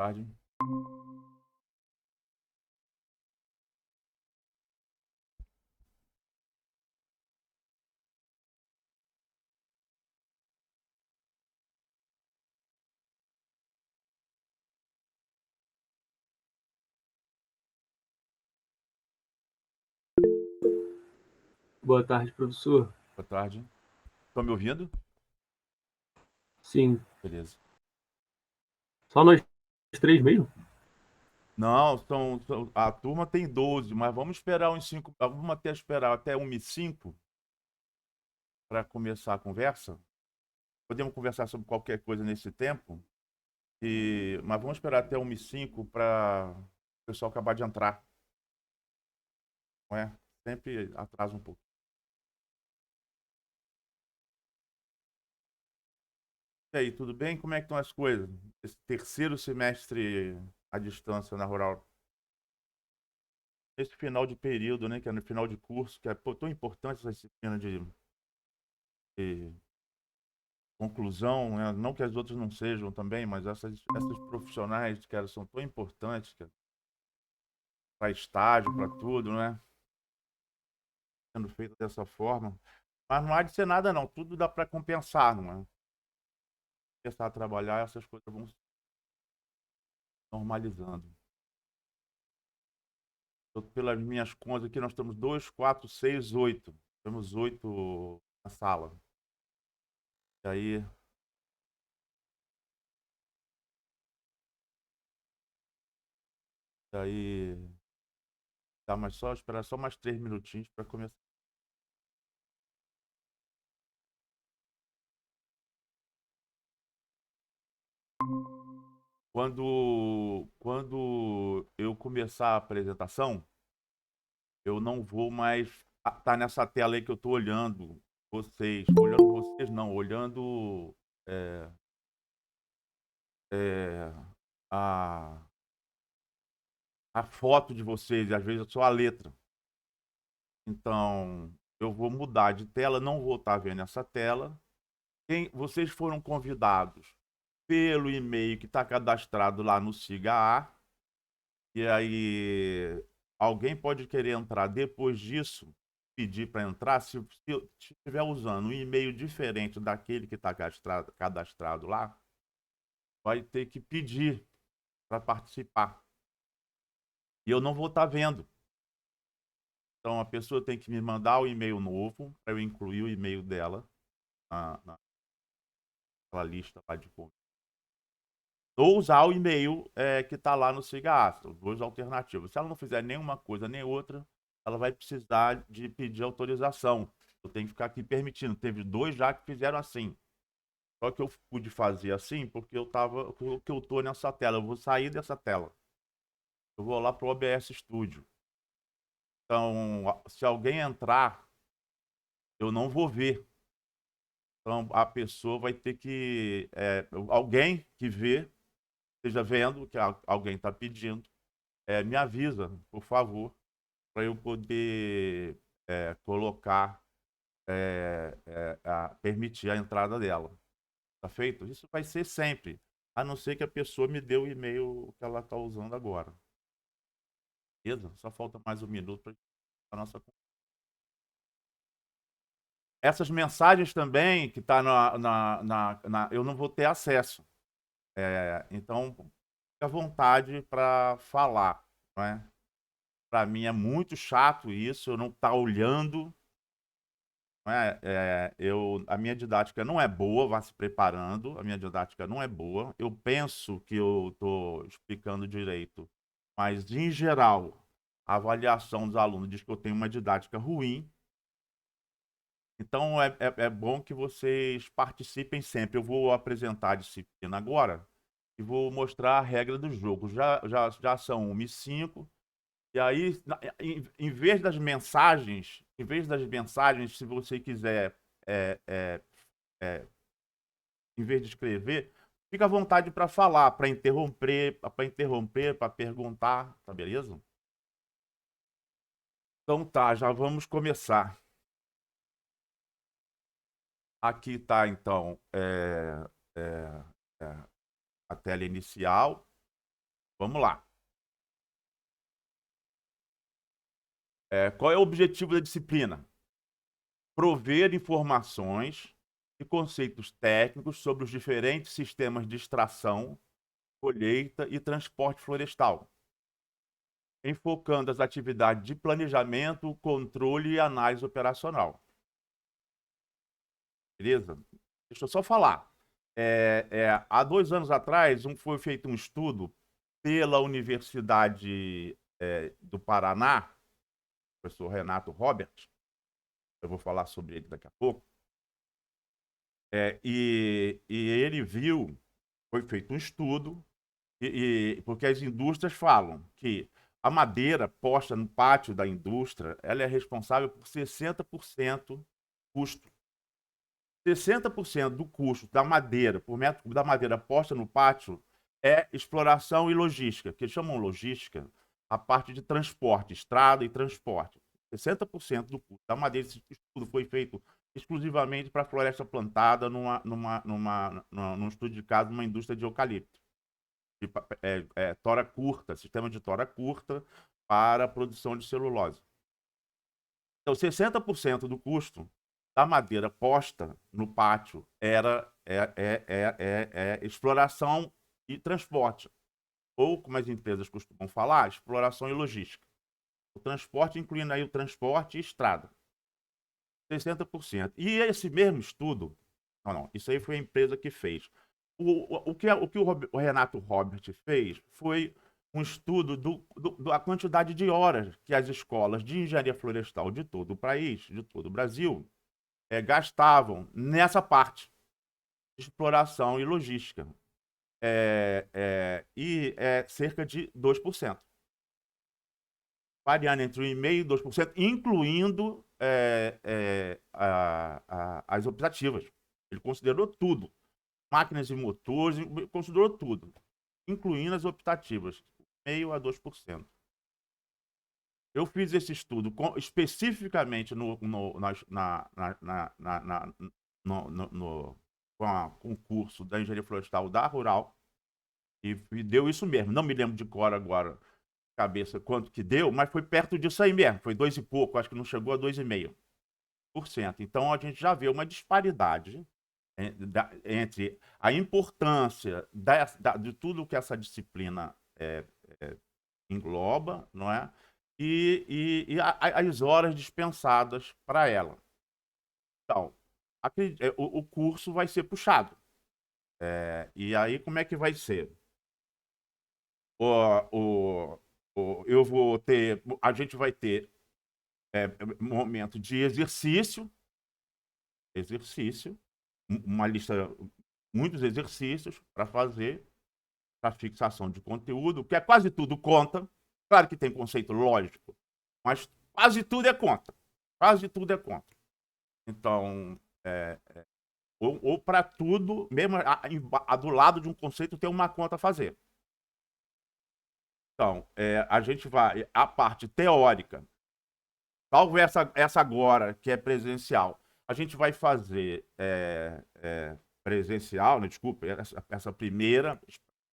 tarde. Boa tarde, professor. Boa tarde. Estão me ouvindo? Sim, Beleza. só nós três mesmo? Não, a turma tem 12, mas vamos esperar uns 5. Vamos até esperar até 1h05 para começar a conversa. Podemos conversar sobre qualquer coisa nesse tempo, mas vamos esperar até 1h05 para o pessoal acabar de entrar. Não é? Sempre atrasa um pouco. E aí, tudo bem? Como é que estão as coisas? Esse terceiro semestre à distância na Rural. Esse final de período, né? Que é no final de curso, que é tão importante essa disciplina de conclusão, né? Não que as outras não sejam também, mas essas profissionais que elas são tão importantes para estágio, para tudo, né? Sendo feito dessa forma. Mas não há de ser nada, não. Tudo dá para compensar, não é? Começar a trabalhar, essas coisas vão se normalizando. Pelas minhas contas aqui, nós temos 2, 4, 6, 8. Temos 8 na sala. E aí, tá, mas só esperar só mais 3 minutinhos para começar. Quando eu começar a apresentação, eu não vou mais estar nessa tela aí que eu estou olhando vocês. Olhando vocês, não, olhando é, é, a, a foto de vocês, e às vezes só a letra. Então, eu vou mudar de tela, não vou estar vendo essa tela. Vocês foram convidados pelo e-mail que está cadastrado lá no SIGA. E aí, alguém pode querer entrar depois disso, pedir para entrar, se estiver usando um e-mail diferente daquele que está cadastrado lá, vai ter que pedir para participar. E eu não vou estar vendo. Então, a pessoa tem que me mandar o e-mail novo, para eu incluir o e-mail dela naquela lista lá de convite. Ou usar o e-mail que está lá no Siga Astro, duas alternativas. Se ela não fizer nenhuma coisa nem outra, ela vai precisar de pedir autorização. Eu tenho que ficar aqui permitindo. Teve 2 já que fizeram assim. Só que eu pude fazer assim porque eu tô nessa tela. Eu vou sair dessa tela. Eu vou lá pro OBS Studio. Então, se alguém entrar, eu não vou ver. Então, a pessoa vai ter que. Alguém que vê, esteja vendo que alguém está pedindo, me avisa, por favor, para eu poder colocar, permitir a entrada dela. Tá feito? Isso vai ser sempre, a não ser que a pessoa me dê o e-mail que ela está usando agora. Beleza? Só falta mais 1 minuto para a nossa. Essas mensagens também que tá eu não vou ter acesso. Então, fica à vontade para falar, não é? Para mim é muito chato isso, eu não estar olhando. Não é? A minha didática não é boa, vá se preparando, a minha didática não é boa. Eu penso que eu estou explicando direito, mas, em geral, a avaliação dos alunos diz que eu tenho uma didática ruim. Então, é bom que vocês participem sempre. Eu vou apresentar a disciplina agora e vou mostrar a regra do jogo. Já são 1h05. E aí, em vez das mensagens, se você quiser, é, é, é, em vez de escrever, fica à vontade para falar, para perguntar, tá beleza? Então tá, já vamos começar. Aqui tá, então, é, a tela inicial. Vamos lá. Qual é o objetivo da disciplina? Prover informações e conceitos técnicos sobre os diferentes sistemas de extração, colheita e transporte florestal, enfocando as atividades de planejamento, controle e análise operacional. Beleza? Deixa eu só falar. Há 2 anos atrás, foi feito um estudo pela Universidade do Paraná, professor Renato Robert, eu vou falar sobre ele daqui a pouco, e ele viu, foi feito um estudo, porque as indústrias falam que a madeira posta no pátio da indústria, ela é responsável por 60% do custo. 60% do custo da madeira, por metro cúbico da madeira posta no pátio, é exploração e logística, que eles chamam logística a parte de transporte, estrada e transporte. 60% do custo da madeira, esse estudo foi feito exclusivamente para a floresta plantada num estudo de caso numa indústria de eucalipto. Tora curta, sistema de tora curta para a produção de celulose. Então, 60% do custo da madeira posta no pátio era exploração e transporte. Ou, como as empresas costumam falar, exploração e logística. O transporte, incluindo aí o transporte e estrada. 60%. E esse mesmo estudo, não, isso aí foi a empresa que fez. O que o Renato Robert fez foi um estudo da quantidade de horas que as escolas de engenharia florestal de todo o país, de todo o Brasil, gastavam nessa parte de exploração e logística. Cerca de 2%. Variando entre 1,5% e 2%, incluindo as optativas. Ele considerou tudo. Máquinas e motores, considerou tudo, incluindo as optativas, 0,5% a 2%. Eu fiz esse estudo especificamente com o curso da Engenharia Florestal da Rural, e deu isso mesmo. Não me lembro de cor agora, cabeça, quanto que deu, mas foi perto disso aí mesmo. Foi 2 e pouco, acho que não chegou a 2,5%. Então a gente já vê uma disparidade entre a importância de tudo que essa disciplina engloba, não é? E as horas dispensadas para ela. Então, o curso vai ser puxado. E aí, como é que vai ser? Eu vou ter, a gente vai ter momento de exercício, uma lista, muitos exercícios para fazer, para fixação de conteúdo, que é quase tudo conta. Claro que tem conceito lógico, mas quase tudo é conta. Quase tudo é conta. Então, ou para tudo, mesmo do lado de um conceito, tem uma conta a fazer. Então, a gente vai, a parte teórica, salvo essa agora, que é presencial, a gente vai fazer presencial, né, desculpa, essa primeira,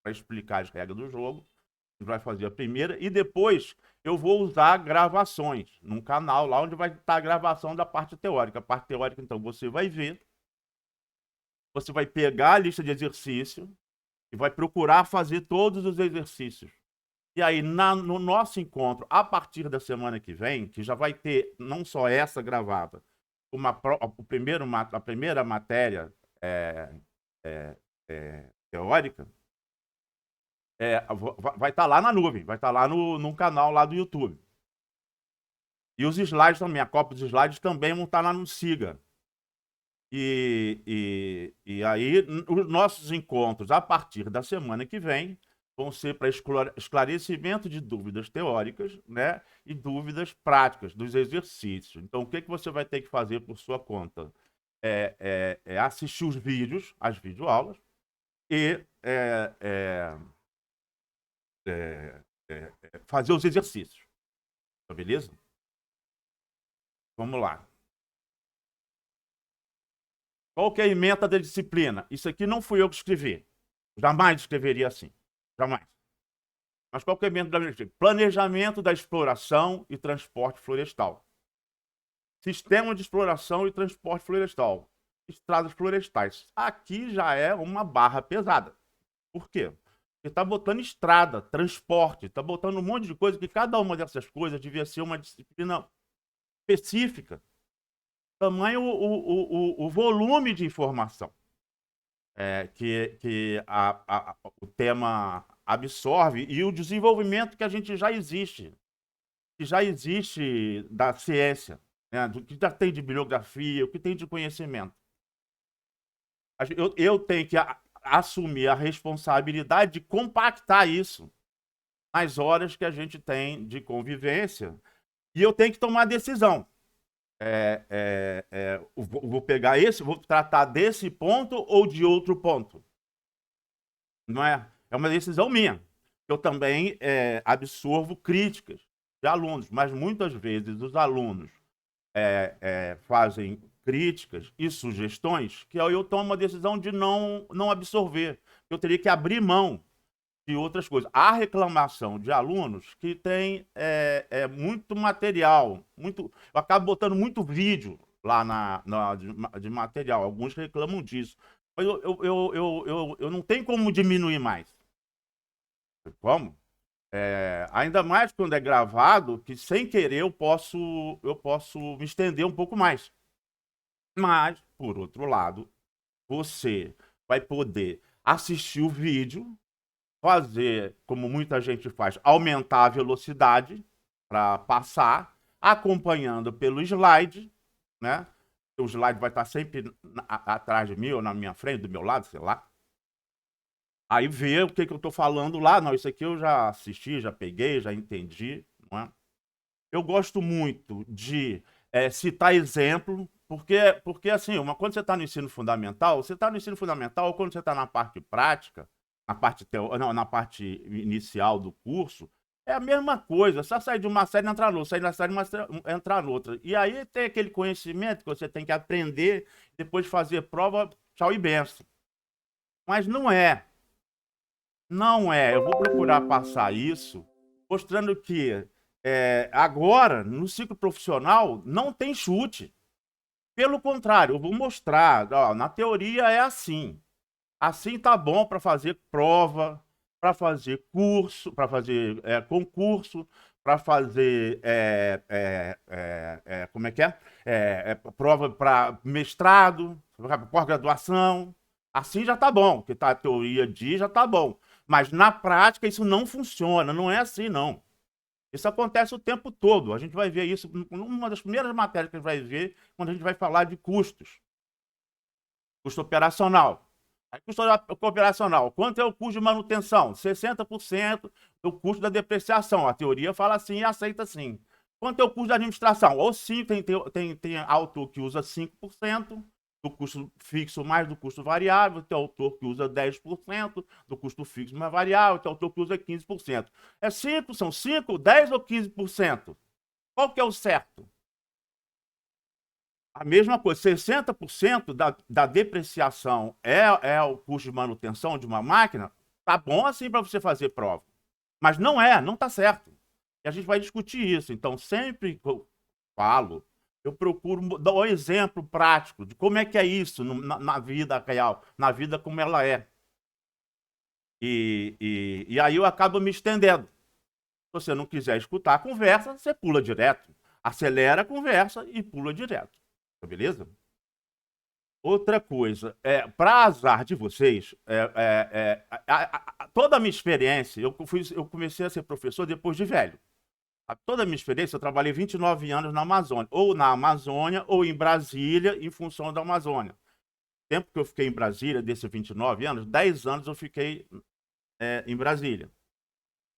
para explicar as regras do jogo. A gente vai fazer a primeira e depois eu vou usar gravações num canal lá onde vai estar a gravação da parte teórica. A parte teórica, então, você vai ver, você vai pegar a lista de exercício e vai procurar fazer todos os exercícios. E aí, no nosso encontro, a partir da semana que vem, que já vai ter não só essa gravada, a primeira matéria teórica, vai estar lá na nuvem, vai estar lá no canal lá do YouTube. E os slides também, a cópia dos slides também vão estar lá no Siga. E aí, os nossos encontros, a partir da semana que vem, vão ser para esclarecimento de dúvidas teóricas, né, e dúvidas práticas dos exercícios. Então, o que você vai ter que fazer por sua conta? Assistir os vídeos, as videoaulas, e fazer os exercícios. Tá beleza? Vamos lá. Qual que é a ementa da disciplina? Isso aqui não fui eu que escrevi. Jamais escreveria assim. Jamais. Mas qual que é o método administrativo? Planejamento da exploração e transporte florestal. Sistema de exploração e transporte florestal. Estradas florestais. Aqui já é uma barra pesada. Por quê? Porque está botando estrada, transporte, está botando um monte de coisa que cada uma dessas coisas devia ser uma disciplina específica. Tamanho o volume de informação que o tema absorve e o desenvolvimento que a gente já existe, que já existe da ciência, né? Do que já tem de bibliografia, o que tem de conhecimento. Eu tenho que assumir a responsabilidade de compactar isso nas horas que a gente tem de convivência e eu tenho que tomar decisão. Vou pegar esse, vou tratar desse ponto ou de outro ponto. Não é? É uma decisão minha. Eu também absorvo críticas de alunos, mas muitas vezes os alunos fazem críticas e sugestões que eu tomo a decisão de não absorver. Eu teria que abrir mão de outras coisas. Há reclamação de alunos que tem muito material, eu acabo botando muito vídeo lá de material. Alguns reclamam disso. Mas eu não tenho como diminuir mais. Como? Ainda mais quando é gravado, que sem querer eu posso me estender um pouco mais. Mas, por outro lado, você vai poder assistir o vídeo, fazer, como muita gente faz, aumentar a velocidade para passar, acompanhando pelo slide, né? O slide vai estar sempre atrás de mim ou na minha frente, do meu lado, sei lá. Aí vê o que eu estou falando lá. Não, isso aqui eu já assisti, já peguei, já entendi. Não é? Eu gosto muito de citar exemplo, porque assim, quando você está no ensino fundamental, ou quando você está na parte prática, na parte inicial do curso, é a mesma coisa. Só sair de uma série e entrar noutra, sair da série e entrar noutra. E aí tem aquele conhecimento que você tem que aprender, depois fazer prova, tchau e benção. Mas não é. Não é. Eu vou procurar passar isso, mostrando que agora, no ciclo profissional, não tem chute. Pelo contrário, eu vou mostrar, ó, na teoria é assim. Assim tá bom para fazer prova, para fazer curso, para fazer concurso, para fazer como é que é? Prova para mestrado, pós-graduação. Assim já tá bom, porque a teoria diz já tá bom. Mas na prática isso não funciona, não é assim não. Isso acontece o tempo todo. A gente vai ver isso numa das primeiras matérias que a gente vai ver quando a gente vai falar de custos. Custo operacional. Aí, custo operacional. Quanto é o custo de manutenção? 60% do custo da depreciação. A teoria fala assim e aceita assim. Quanto é o custo da administração? Ou sim, tem autor que usa 5% do custo fixo mais do custo variável, tem autor que usa 10% do custo fixo mais variável, tem autor que usa 15%. São 5, 10 ou 15%? Qual que é o certo? A mesma coisa, 60% da depreciação é o custo de manutenção de uma máquina, tá bom assim para você fazer prova. Mas não tá certo. E a gente vai discutir isso. Então, sempre que eu falo, eu procuro dar um exemplo prático de como é que é isso na vida real, na vida como ela é. E aí eu acabo me estendendo. Se você não quiser escutar a conversa, você pula direto. Acelera a conversa e pula direto. Beleza? Outra coisa, para azar de vocês, toda a minha experiência, eu comecei a ser professor depois de velho. Toda a minha experiência, eu trabalhei 29 anos na Amazônia, ou em Brasília, em função da Amazônia. O tempo que eu fiquei em Brasília, desses 29 anos, 10 anos eu fiquei em Brasília.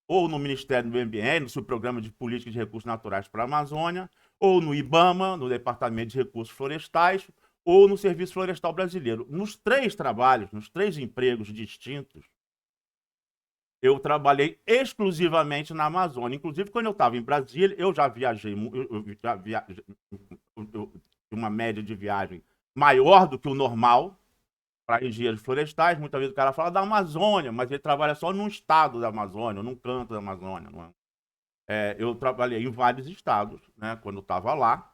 Ou no Ministério do Meio Ambiente, no Subprograma de Política de Recursos Naturais para a Amazônia, ou no IBAMA, no Departamento de Recursos Florestais, ou no Serviço Florestal Brasileiro. Nos 3 trabalhos, nos 3 empregos distintos, eu trabalhei exclusivamente na Amazônia. Inclusive, quando eu estava em Brasília, eu já viajei, uma média de viagem maior do que o normal. para engenheiros florestais, muitas vezes o cara fala da Amazônia, mas ele trabalha só num estado da Amazônia, num canto da Amazônia. Não é? Eu trabalhei em vários estados, né, quando eu estava lá.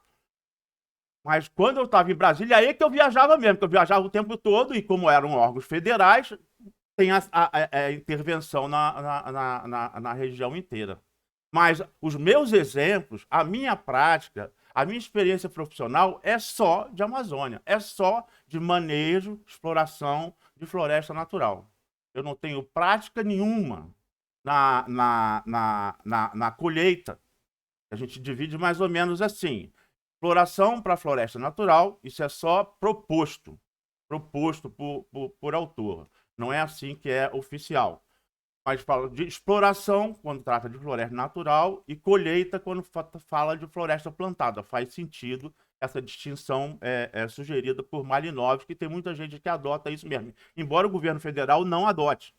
Mas quando eu estava em Brasília, aí que eu viajava mesmo, que eu viajava o tempo todo, e como eram órgãos federais, tem a intervenção na região inteira. Mas os meus exemplos, a minha prática, a minha experiência profissional é só de Amazônia, é só de manejo, exploração de floresta natural. Eu não tenho prática nenhuma na colheita. A gente divide mais ou menos assim. Exploração para floresta natural, isso é só proposto por autor. Não é assim que é oficial. Mas fala de exploração quando trata de floresta natural e colheita quando fala de floresta plantada. Faz sentido essa distinção sugerida por Malinowski, que tem muita gente que adota isso mesmo. Embora o governo federal não adote.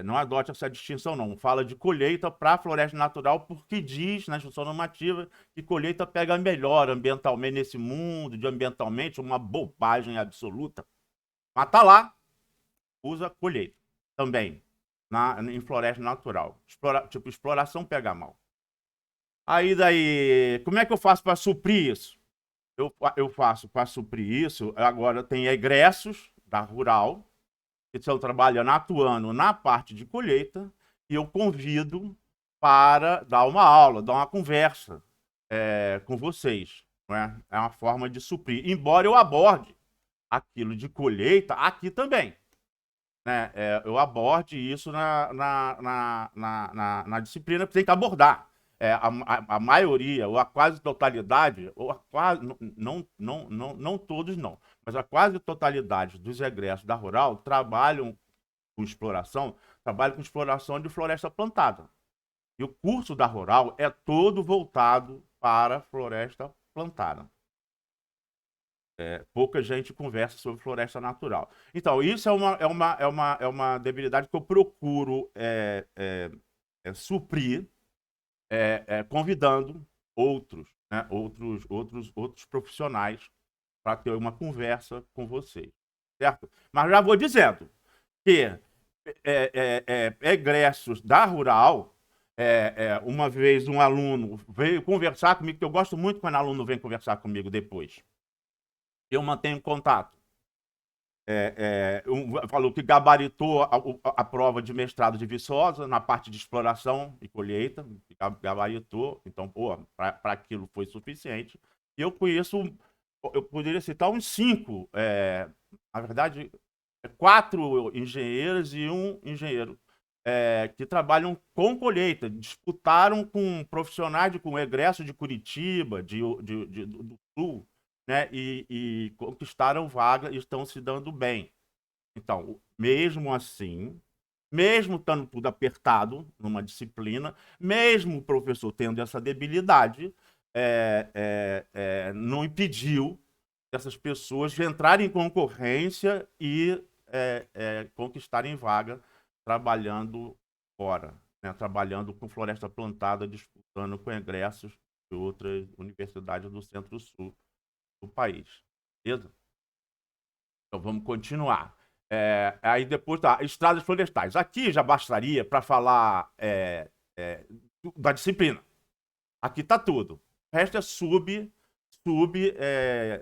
Não adote essa distinção, não. Fala de colheita para floresta natural porque diz na instrução normativa que colheita pega melhor ambientalmente nesse mundo, de ambientalmente, uma bobagem absoluta. Mas tá lá, usa colheita também, em floresta natural. Exploração pega mal. Aí daí, como é que eu faço para suprir isso? Eu faço para suprir isso, agora tem egressos da Rural, que estão trabalhando, atuando na parte de colheita, e eu convido para dar uma aula, dar uma conversa com vocês. Não é? É uma forma de suprir, embora eu aborde aquilo de colheita aqui também. Né? Eu aborde isso na disciplina que tem que abordar. A maioria, ou a quase totalidade, ou a quase, não todos não, mas a quase totalidade dos egressos da Rural trabalham com exploração de floresta plantada. E o curso da Rural é todo voltado para floresta plantada. Pouca gente conversa sobre floresta natural. Então, isso é uma debilidade que eu procuro suprir, convidando outros, né, outros profissionais para ter uma conversa com vocês, certo? Mas já vou dizendo que egressos da Rural, uma vez um aluno veio conversar comigo, que eu gosto muito quando o aluno vem conversar comigo depois. Eu mantenho contato. Falou que gabaritou a prova de mestrado de Viçosa na parte de exploração e colheita, gabaritou, então, para aquilo foi suficiente. E eu poderia citar uns 5, na verdade, 4 engenheiros e um engenheiro que trabalham com colheita, disputaram com profissionais com egresso de Curitiba, do Sul, né, e conquistaram vaga e estão se dando bem. Então, mesmo assim, mesmo estando tudo apertado numa disciplina, mesmo o professor tendo essa debilidade, não impediu essas pessoas de entrarem em concorrência e conquistarem vaga trabalhando fora, né, trabalhando com floresta plantada, disputando com egressos de outras universidades do Centro-Sul do país. Beleza? Então vamos continuar. Aí depois tá, estradas florestais. Aqui já bastaria para falar da disciplina. Aqui tá tudo. O resto é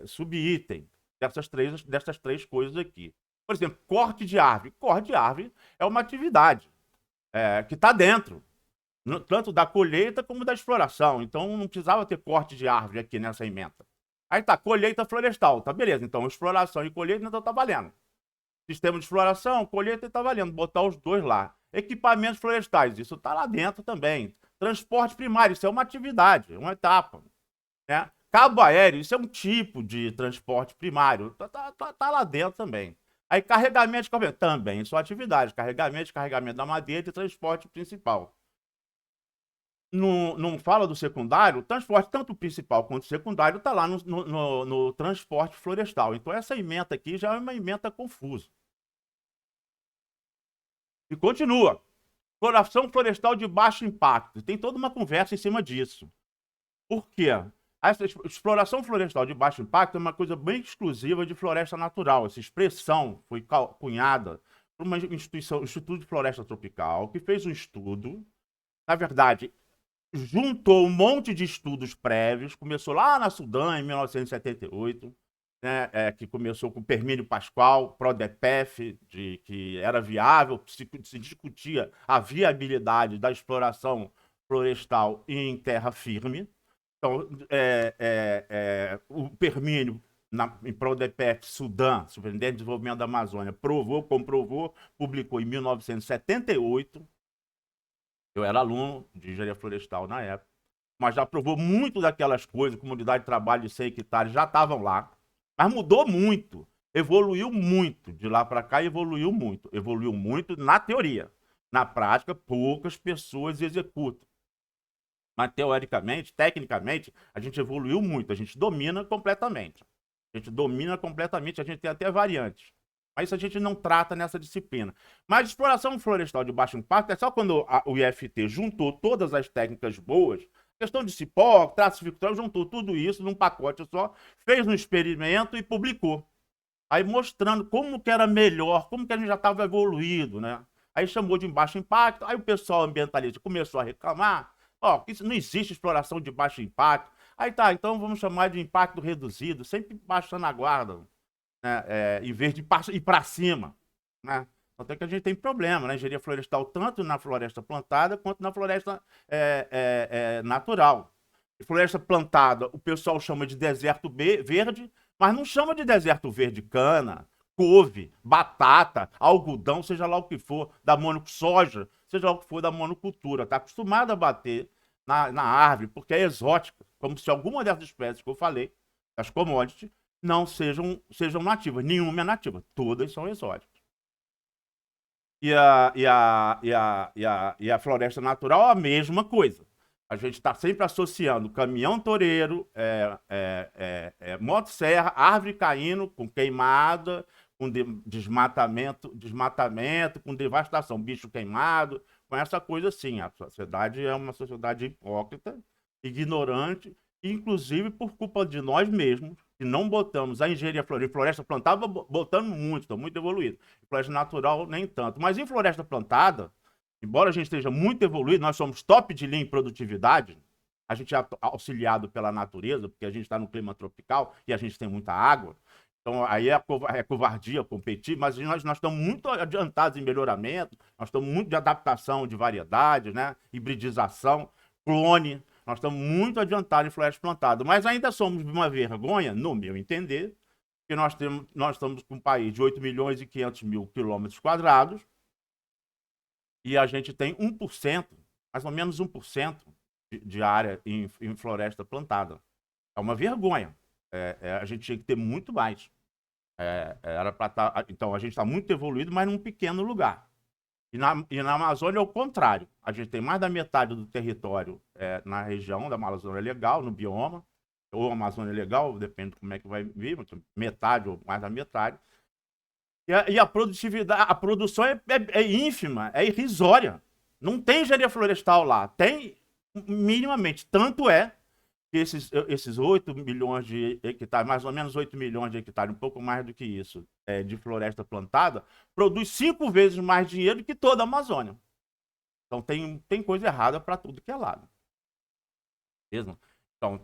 sub-item dessas três coisas aqui. Por exemplo, corte de árvore. Corte de árvore é uma atividade que está dentro, tanto da colheita como da exploração. Então não precisava ter corte de árvore aqui nessa emenda. Aí tá, colheita florestal, tá beleza. Então exploração e colheita então tá valendo. Sistema de exploração, colheita tá valendo, botar os dois lá. Equipamentos florestais, isso tá lá dentro também. Transporte primário, isso é uma atividade, uma etapa. Né? Cabo aéreo, isso é um tipo de transporte primário, tá lá dentro também. Aí carregamento de carregamento, também são atividades. Carregamento da madeira e transporte principal. Não fala do secundário, o transporte, tanto principal quanto secundário, está lá no transporte florestal. Então, essa ementa aqui já é uma ementa confusa. E continua. Exploração florestal de baixo impacto. Tem toda uma conversa em cima disso. Por quê? Essa exploração florestal de baixo impacto é uma coisa bem exclusiva de floresta natural. Essa expressão foi cunhada por uma instituição, o Instituto de Floresta Tropical, que fez um estudo, na verdade, juntou um monte de estudos prévios, começou lá na Sudã, em 1978, né, que começou com Permínio Pascoal, PRODEPEF, que era viável, se discutia a viabilidade da exploração florestal em terra firme. Então, o Permínio, em PRODEPEF, Sudã, Superintendente de Desenvolvimento da Amazônia, comprovou, publicou em 1978. Eu era aluno de engenharia florestal na época, mas já provou muito daquelas coisas, comunidade de trabalho de 100 hectares já estavam lá, mas mudou muito, evoluiu muito, de lá para cá evoluiu muito na teoria. Na prática, poucas pessoas executam. Mas teoricamente, tecnicamente, a gente evoluiu muito, a gente domina completamente. A gente tem até variantes. Mas isso a gente não trata nessa disciplina. Mas exploração florestal de baixo impacto é só quando o IFT juntou todas as técnicas boas, questão de cipó, traço vectorial, juntou tudo isso num pacote só, fez um experimento e publicou. Aí mostrando como que era melhor, como que a gente já estava evoluído, né? Aí chamou de baixo impacto, aí o pessoal ambientalista começou a reclamar, ó, isso não existe exploração de baixo impacto. Aí tá, então vamos chamar de impacto reduzido, sempre baixando a guarda, né? Em vez de ir para cima, né? Até que a gente tem problema na engenharia florestal, tanto na floresta plantada quanto na floresta natural. E floresta plantada, o pessoal chama de deserto verde, mas não chama de deserto verde cana, couve, batata, algodão, seja lá o que for, da soja, seja lá o que for da monocultura. Está acostumado a bater na árvore, porque é exótica, como se alguma dessas espécies que eu falei, das commodities, não sejam nativas. Nenhuma é nativa, todas são exóticas. E a floresta natural, a mesma coisa. A gente está sempre associando caminhão toureiro, motosserra, árvore caindo, com queimada, com desmatamento, com devastação, bicho queimado, com essa coisa assim. A sociedade é uma sociedade hipócrita, ignorante, inclusive por culpa de nós mesmos, que não botamos a engenharia floresta plantada, botando muito, está muito evoluído. Floresta natural, nem tanto. Mas em floresta plantada, embora a gente esteja muito evoluído, nós somos top de linha em produtividade, a gente é auxiliado pela natureza, porque a gente está no clima tropical e a gente tem muita água. Então, aí é covardia competir, mas nós estamos muito adiantados em melhoramento, nós estamos muito de adaptação de variedades, né? Hibridização, clone. Nós estamos muito adiantados em floresta plantada, mas ainda somos uma vergonha, no meu entender, que nós estamos com um país de 8 milhões e 500 mil quilômetros quadrados e a gente tem 1%, mais ou menos 1% de área em floresta plantada. É uma vergonha. A gente tinha que ter muito mais. Então, a gente está muito evoluído, mas num pequeno lugar. E na Amazônia é o contrário. A gente tem mais da metade do território na região da Amazônia Legal, no bioma, ou Amazônia Legal, depende de como é que vai vir, metade ou mais da metade. E a produtividade, a produção é ínfima, é irrisória. Não tem engenharia florestal lá, tem minimamente. Tanto é que esses 8 milhões de hectares, mais ou menos 8 milhões de hectares, um pouco mais do que isso, de floresta plantada, produz 5 vezes mais dinheiro que toda a Amazônia. Então tem coisa errada para tudo que é lado. Mesmo? Então,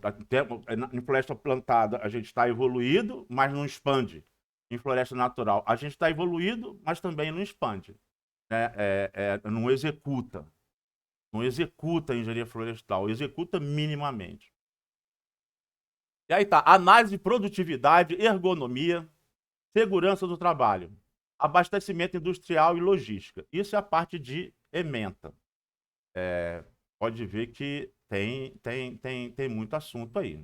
em floresta plantada a gente está evoluído, mas não expande. Em floresta natural a gente está evoluído, mas também não expande. Né? Não executa. Não executa a engenharia florestal, executa minimamente. E aí tá, análise de produtividade, ergonomia, segurança do trabalho, abastecimento industrial e logística. Isso é a parte de ementa. Pode ver que tem muito assunto aí.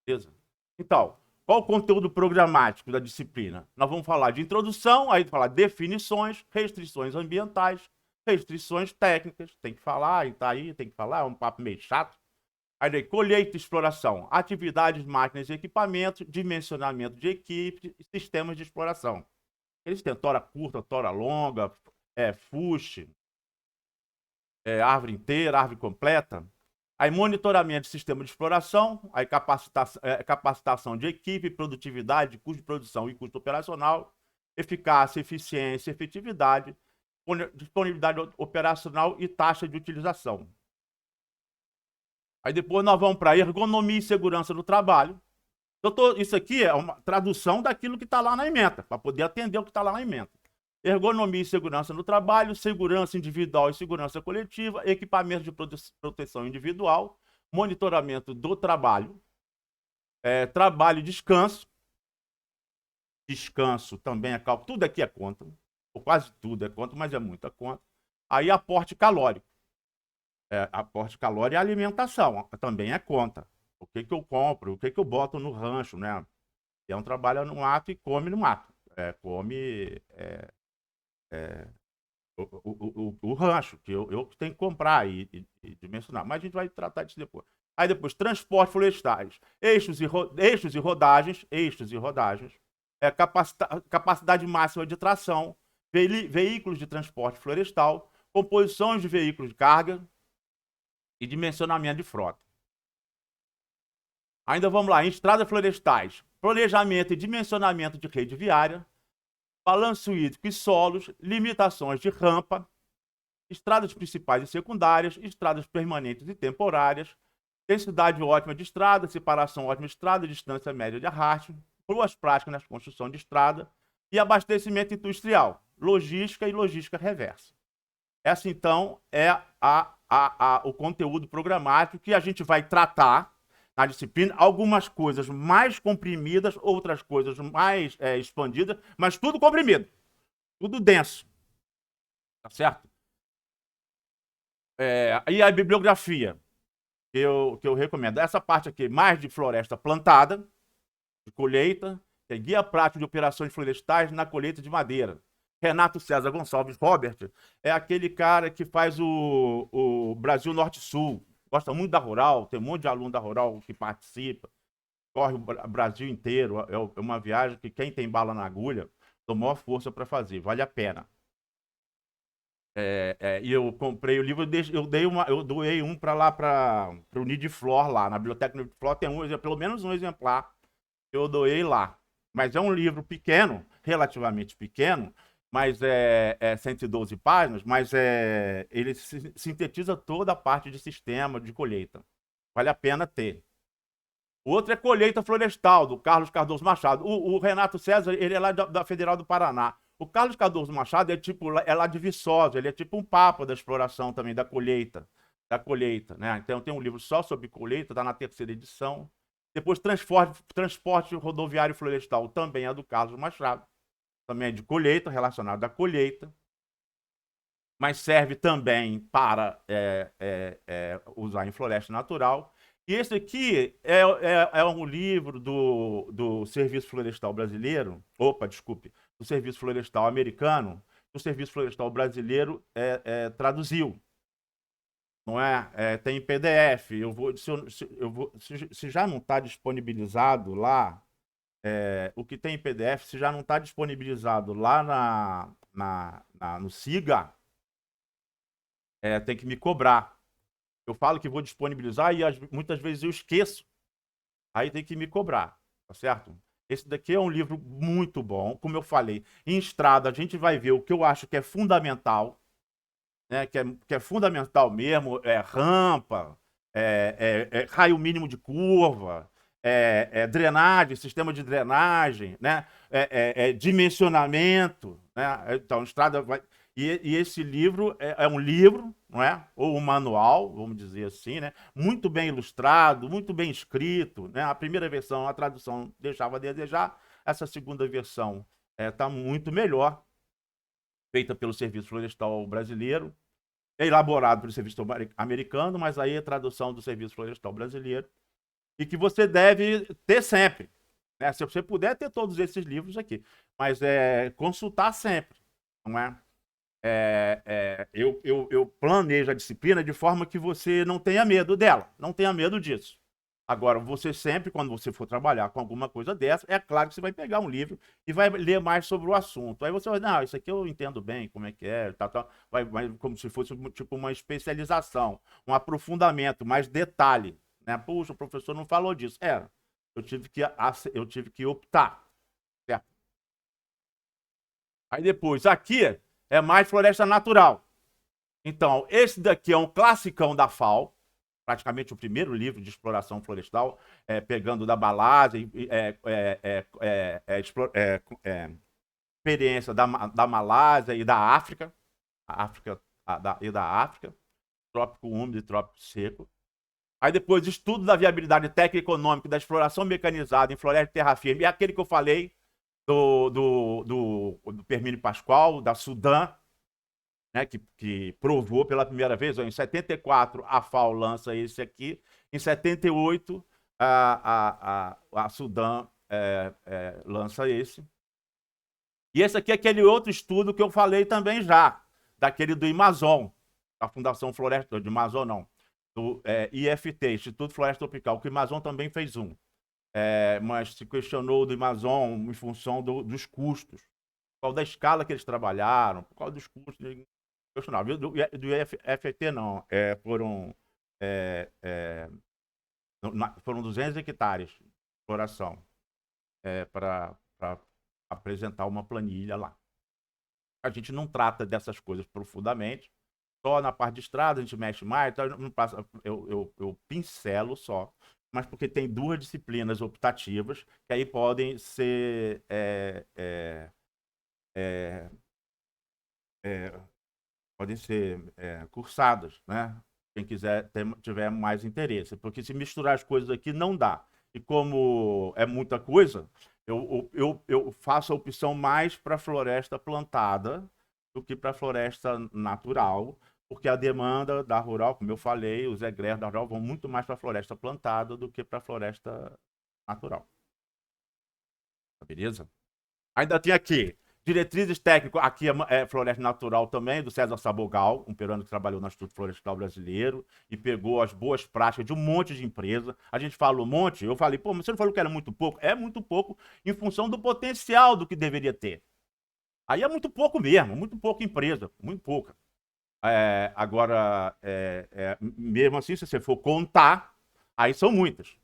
Beleza? Então, qual o conteúdo programático da disciplina? Nós vamos falar de introdução, aí falar definições, restrições ambientais, restrições técnicas, tem que falar, e tá aí, tem que falar, é um papo meio chato. Aí daí, colheita e exploração, atividades, máquinas e equipamentos, dimensionamento de equipes e sistemas de exploração. Eles têm tora curta, tora longa, fuste, árvore inteira, árvore completa. Aí monitoramento de sistema de exploração, aí capacitação de equipe, produtividade, custo de produção e custo operacional, eficácia, eficiência, efetividade, disponibilidade operacional e taxa de utilização. Aí depois nós vamos para ergonomia e segurança do trabalho. Isso aqui é uma tradução daquilo que está lá na ementa, para poder atender o que está lá na ementa. Ergonomia e segurança no trabalho, segurança individual e segurança coletiva, equipamento de proteção individual, monitoramento do trabalho, trabalho e descanso. Descanso também é cálculo, tudo aqui é conta, ou quase tudo é conta, mas é muita conta. Aí aporte calórico. Aporte calórico e alimentação, também é conta. O que eu compro, o que eu boto no rancho, né? Trabalha no mato e come no mato. O rancho, que eu tenho que comprar e dimensionar. Mas a gente vai tratar disso depois. Aí depois, transporte florestais, eixos e rodagens, capacidade máxima de tração, veículos de transporte florestal, composições de veículos de carga e dimensionamento de frota. Ainda vamos lá, em estradas florestais, planejamento e dimensionamento de rede viária, balanço hídrico e solos, limitações de rampa, estradas principais e secundárias, estradas permanentes e temporárias, densidade ótima de estrada, separação ótima de estrada, distância média de arraste, boas práticas na construção de estrada e abastecimento industrial, logística e logística reversa. Essa, então, é o conteúdo programático que a gente vai tratar na disciplina, algumas coisas mais comprimidas, outras coisas mais expandidas, mas tudo comprimido, tudo denso, tá certo? E a bibliografia que eu recomendo, essa parte aqui, mais de floresta plantada, de colheita, que é Guia Prático de Operações Florestais na Colheita de Madeira. Renato César Gonçalves Robert é aquele cara que faz o Brasil Norte-Sul, gosta muito da Rural, tem um monte de aluno da Rural que participa, corre o Brasil inteiro, é uma viagem que quem tem bala na agulha, dá maior força para fazer, vale a pena. E eu comprei o livro, eu doei um para lá, para o Nidiflor lá, na biblioteca Nidiflor tem pelo menos um exemplar que eu doei lá. Mas é um livro pequeno, relativamente pequeno, mas 112 páginas, mas ele sintetiza toda a parte de sistema de colheita. Vale a pena ter. O outro é Colheita Florestal, do Carlos Cardoso Machado. O Renato César, ele é lá da Federal do Paraná. O Carlos Cardoso Machado é lá de Viçosa, ele é tipo um papa da exploração também, da colheita, né? Então tem um livro só sobre colheita, está na 3ª edição. Depois transporte rodoviário florestal, também é do Carlos Machado. Também é de colheita, relacionado à colheita. Mas serve também para usar em floresta natural. E esse aqui é um livro do Serviço Florestal Brasileiro, do Serviço Florestal Americano, que o Serviço Florestal Brasileiro traduziu. Não é? Tem PDF. Se já não está disponibilizado lá, o que tem em PDF, se já não está disponibilizado lá no SIGA, tem que me cobrar. Eu falo que vou disponibilizar e muitas vezes eu esqueço. Aí tem que me cobrar, tá certo? Esse daqui é um livro muito bom. Como eu falei, em estrada a gente vai ver o que eu acho que é fundamental, né? Que é fundamental mesmo, rampa, raio mínimo de curva, drenagem, sistema de drenagem, né? Dimensionamento, né? Então, estrada vai... E esse livro é um livro, não é? Ou um manual, vamos dizer assim, né? Muito bem ilustrado, muito bem escrito, né? A primeira versão, a tradução deixava a desejar. Essa segunda versão está muito melhor, feita pelo Serviço Florestal Brasileiro, é elaborado pelo Serviço Americano, mas aí é a tradução do Serviço Florestal Brasileiro, e que você deve ter sempre, né? Se você puder ter todos esses livros aqui, mas consultar sempre, não é? Eu planejo a disciplina de forma que você não tenha medo dela, não tenha medo disso. Agora, você sempre, quando você for trabalhar com alguma coisa dessa, é claro que você vai pegar um livro e vai ler mais sobre o assunto. Aí você vai, não, isso aqui eu entendo bem, como é que é, tal, tal. Vai como se fosse tipo uma especialização, um aprofundamento, mais detalhe, né? Puxa, o professor não falou disso. Eu tive que optar, certo? Aí depois, aqui é mais floresta natural. Então, esse daqui é um classicão da FAO, praticamente o primeiro livro de exploração florestal, pegando da Malásia, experiência da Malásia e da África, e da África, trópico úmido e trópico seco. Aí depois, estudo da viabilidade técnica e econômica da exploração mecanizada em floresta de terra firme, é aquele que eu falei do Permínio Pascoal, da Sudã, né, que provou pela primeira vez. Ó, em 74, a FAO lança esse aqui. Em 78, a Sudã lança esse. E esse aqui é aquele outro estudo que eu falei também já, daquele do Amazon, da Fundação Floresta, de Amazon não, do IFT, Instituto Floresta Tropical, que o Amazon também fez um. Mas se questionou do Amazon em função dos custos, por causa da escala que eles trabalharam, por causa dos custos questionável. Do FT não, foram 200 hectares de exploração para apresentar uma planilha lá. A gente não trata dessas coisas profundamente, só na parte de estrada a gente mexe mais, então eu pincelo só, mas porque tem duas disciplinas optativas que aí podem ser cursadas, né? Quem quiser tiver mais interesse, porque se misturar as coisas aqui não dá. E como é muita coisa, eu faço a opção mais para floresta plantada do que para floresta natural, porque a demanda da rural, como eu falei, os egressos da rural vão muito mais para floresta plantada do que para floresta natural. Beleza? Ainda tem aqui diretrizes técnicas, aqui é floresta natural também, do César Sabogal, um peruano que trabalhou no Instituto Florestal Brasileiro e pegou as boas práticas de um monte de empresa. A gente fala um monte, eu falei, pô, mas você não falou que era muito pouco? É muito pouco em função do potencial do que deveria ter. Aí é muito pouco mesmo, muito pouca empresa, muito pouca. Agora, mesmo assim, se você for contar, aí são muitas.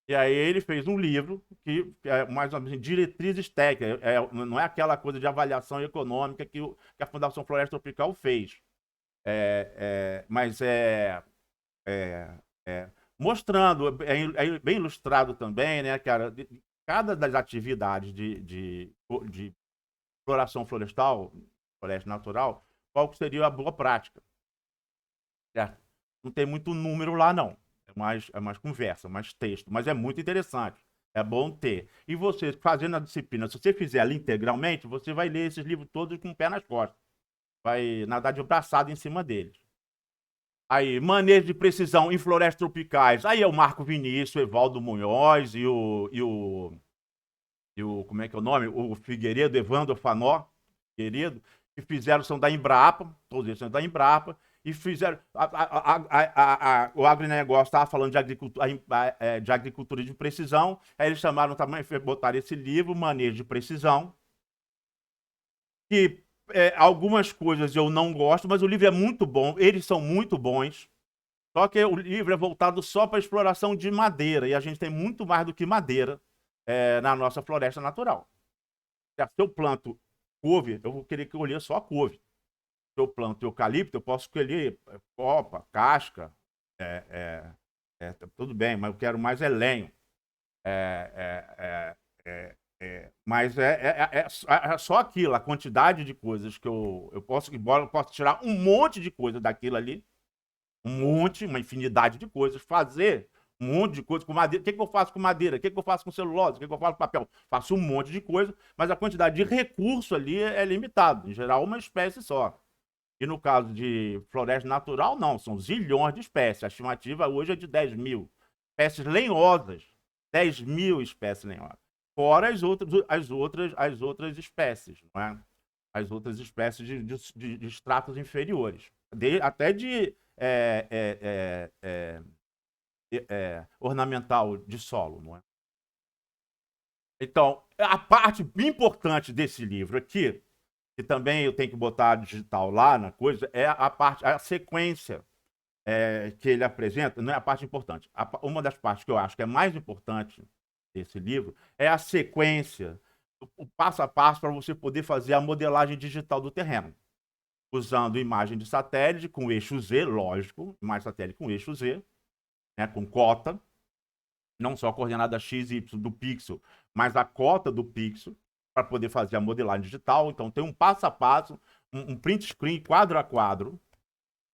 E aí ele fez um livro que é mais ou menos assim, diretrizes técnicas, não é aquela coisa de avaliação econômica que a Fundação Floresta Tropical fez. Mas mostrando, bem ilustrado também, né, cara, cada das atividades de exploração florestal, floresta natural, qual seria a boa prática, certo? Não tem muito número lá, não. É mais conversa, mais texto, mas é muito interessante. É bom ter. E você, fazendo a disciplina, se você fizer ela integralmente, você vai ler esses livros todos com o pé nas costas. Vai nadar de braçada em cima deles. Aí, manejo de precisão em florestas tropicais. Aí é o Marco Vinícius, o Evaldo Munhoz como é que é o nome? O Figueiredo, Evandro Fanó, querido, que fizeram, são da Embrapa, todos eles são da Embrapa, e fizeram. O agronegócio estava falando de agricultura de precisão, aí eles chamaram também, botaram esse livro, Manejo de Precisão, que algumas coisas eu não gosto, mas o livro é muito bom, eles são muito bons. Só que o livro é voltado só para exploração de madeira, e a gente tem muito mais do que madeira na nossa floresta natural. Se eu planto couve, eu vou querer colher só a couve. Se eu planto eucalipto, eu posso colher copa, casca, tudo bem, mas eu quero mais lenho. Mas é só aquilo, a quantidade de coisas que eu posso, embora eu possa tirar um monte de coisa daquilo ali, uma infinidade de coisas, fazer um monte de coisa com madeira. O que eu faço com madeira? O que eu faço com celulose? O que eu faço com papel? Faço um monte de coisa, mas a quantidade de recurso ali é limitada. Em geral, uma espécie só. E no caso de floresta natural, não, são zilhões de espécies. A estimativa hoje é de 10 mil. Espécies lenhosas, 10 mil espécies lenhosas. Fora as outras espécies, não é? As outras espécies de estratos inferiores. Até de ornamental de solo, não é? Então, a parte importante desse livro aqui, que também eu tenho que botar digital lá na coisa, é a sequência que ele apresenta, não é a parte importante. Uma das partes que eu acho que é mais importante desse livro é a sequência, o passo a passo para você poder fazer a modelagem digital do terreno, usando imagem de satélite com eixo Z, lógico, imagem de satélite com eixo Z, né, com cota, não só a coordenada x e y do pixel, mas a cota do pixel, para poder fazer a modelagem digital. Então tem um passo a passo, um print screen quadro a quadro,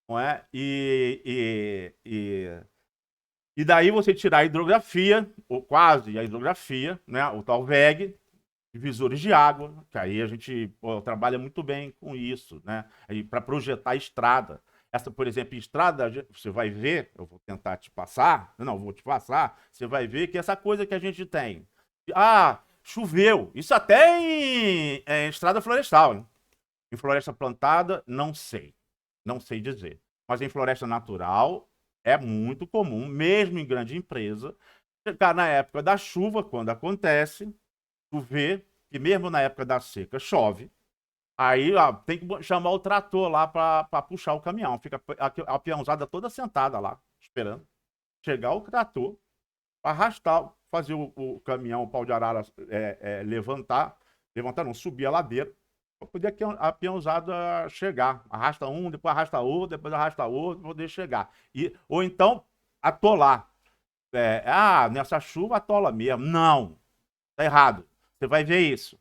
não é? E daí você tirar a hidrografia, ou quase a hidrografia, né? O tal VEG, divisores de água, que aí a gente trabalha muito bem com isso, né? Para projetar estrada. Essa, por exemplo, estrada, você vai ver, eu vou tentar te passar, não, vou te passar, você vai ver que essa coisa que a gente tem. Ah, choveu. Isso até em estrada florestal, hein? Em floresta plantada, não sei. Não sei dizer. Mas em floresta natural, é muito comum, mesmo em grande empresa, chegar na época da chuva, quando acontece, chover, que mesmo na época da seca chove, aí ó, tem que chamar o trator lá para puxar o caminhão. Fica a peãozada toda sentada lá, esperando chegar o trator para arrastar, fazer o caminhão, o pau de arara levantar não, subir a ladeira, para poder a peãozada chegar. Arrasta um, depois arrasta outro, depois arrasta outro, para poder chegar. Ou então atolar. Nessa chuva atola mesmo. Não, tá errado. Você vai ver isso.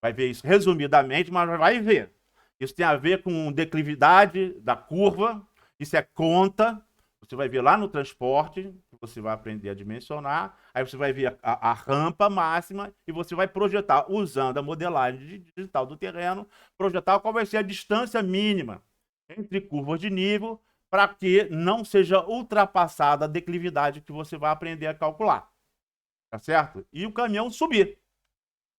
Vai ver isso resumidamente, mas vai ver. Isso tem a ver com declividade da curva, isso é conta. Você vai ver lá no transporte, você vai aprender a dimensionar, aí você vai ver a rampa máxima e você vai projetar, usando a modelagem digital do terreno, projetar qual vai ser a distância mínima entre curvas de nível para que não seja ultrapassada a declividade que você vai aprender a calcular. Tá certo? E o caminhão subir.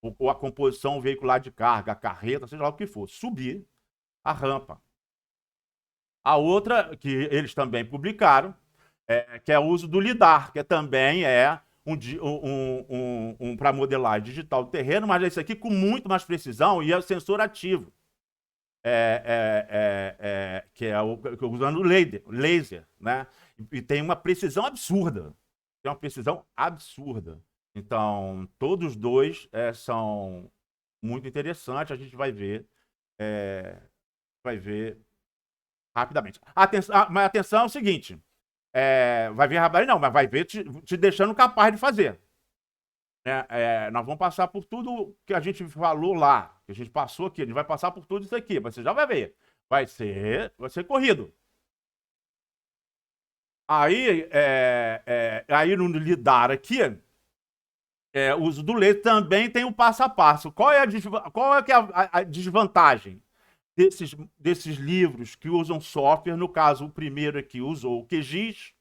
Ou a composição veicular de carga, a carreta, seja lá o que for, subir a rampa. A outra, que eles também publicaram, que é o uso do LIDAR, que também é para modelagem digital do terreno, mas esse aqui com muito mais precisão e é o sensor ativo, que é usando o laser, né? E tem uma precisão absurda. Tem uma precisão absurda. Então, todos os dois são muito interessantes, a gente vai ver rapidamente. Mas atenção é o seguinte, vai ver rapidamente não, mas vai ver te deixando capaz de fazer. Nós vamos passar por tudo que a gente falou lá, que a gente passou aqui, a gente vai passar por tudo isso aqui, mas você já vai ver. Vai ser corrido. Aí no lidar aqui, o uso do leite também tem o passo a passo. Qual é a desvantagem desses livros que usam software? No caso, o primeiro aqui usou o QGIS.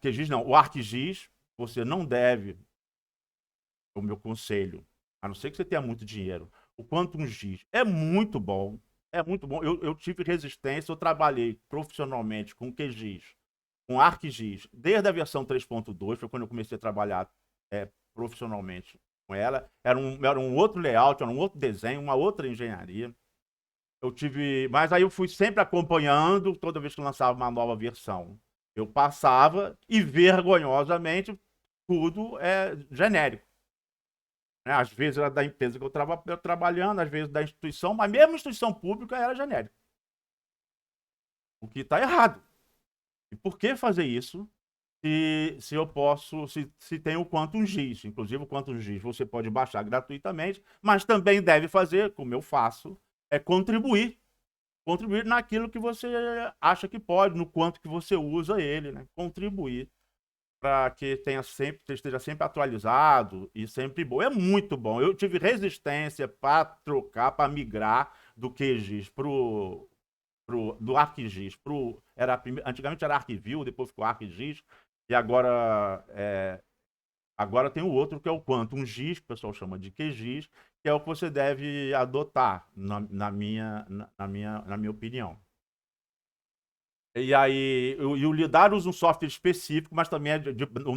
QGIS não, o ArcGIS. Você não deve, o meu conselho, a não ser que você tenha muito dinheiro, o QuantumGIS é muito bom. É muito bom. Eu tive resistência, eu trabalhei profissionalmente com QGIS, com ArcGIS, desde a versão 3.2, foi quando eu comecei a trabalhar profissionalmente com ela. Era um outro layout, era um outro desenho, uma outra engenharia. Mas aí eu fui sempre acompanhando, toda vez que lançava uma nova versão. Eu passava e, vergonhosamente, tudo é genérico. Às vezes era da empresa que eu estava trabalhando, às vezes da instituição, mas mesmo instituição pública era genérico. O que está errado. E por que fazer isso se eu posso, se tem o QuantumGIS? Inclusive o QuantumGIS você pode baixar gratuitamente, mas também deve fazer, como eu faço, contribuir naquilo que você acha que pode, no quanto que você usa ele, né? Contribuir para que esteja sempre atualizado e sempre bom. É muito bom. Eu tive resistência para trocar, para migrar do QGIS do ArcGIS antigamente era ArcView, depois ficou ArcGIS, e agora tem o outro que é o QuantumGIS, que o pessoal chama de QGIS, que é o que você deve adotar, na minha opinião. E aí, o Lidar usa um software específico, mas também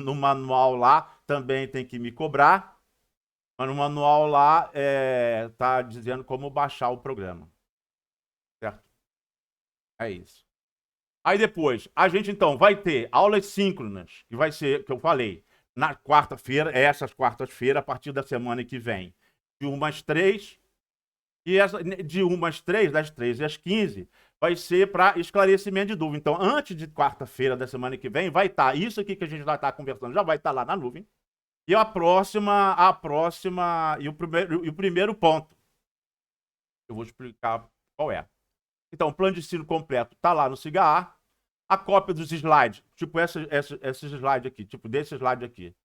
no manual lá também tem que me cobrar. Mas no manual lá tá dizendo como baixar o programa. Certo? É isso. Aí depois, a gente então vai ter aulas síncronas, que vai ser, que eu falei, na quarta-feira, essas quartas-feiras, a partir da semana que vem, de 1 às 3, e de 1 às 3, das 13 às 15, vai ser para esclarecimento de dúvida. Então, antes de quarta-feira da semana que vem, vai estar, isso aqui que a gente vai estar conversando, já vai estar lá na nuvem. E o primeiro ponto, eu vou explicar qual é. Então, o plano de ensino completo está lá no SIGA. A cópia dos slides, tipo esses slides aqui, tipo desse slide aqui,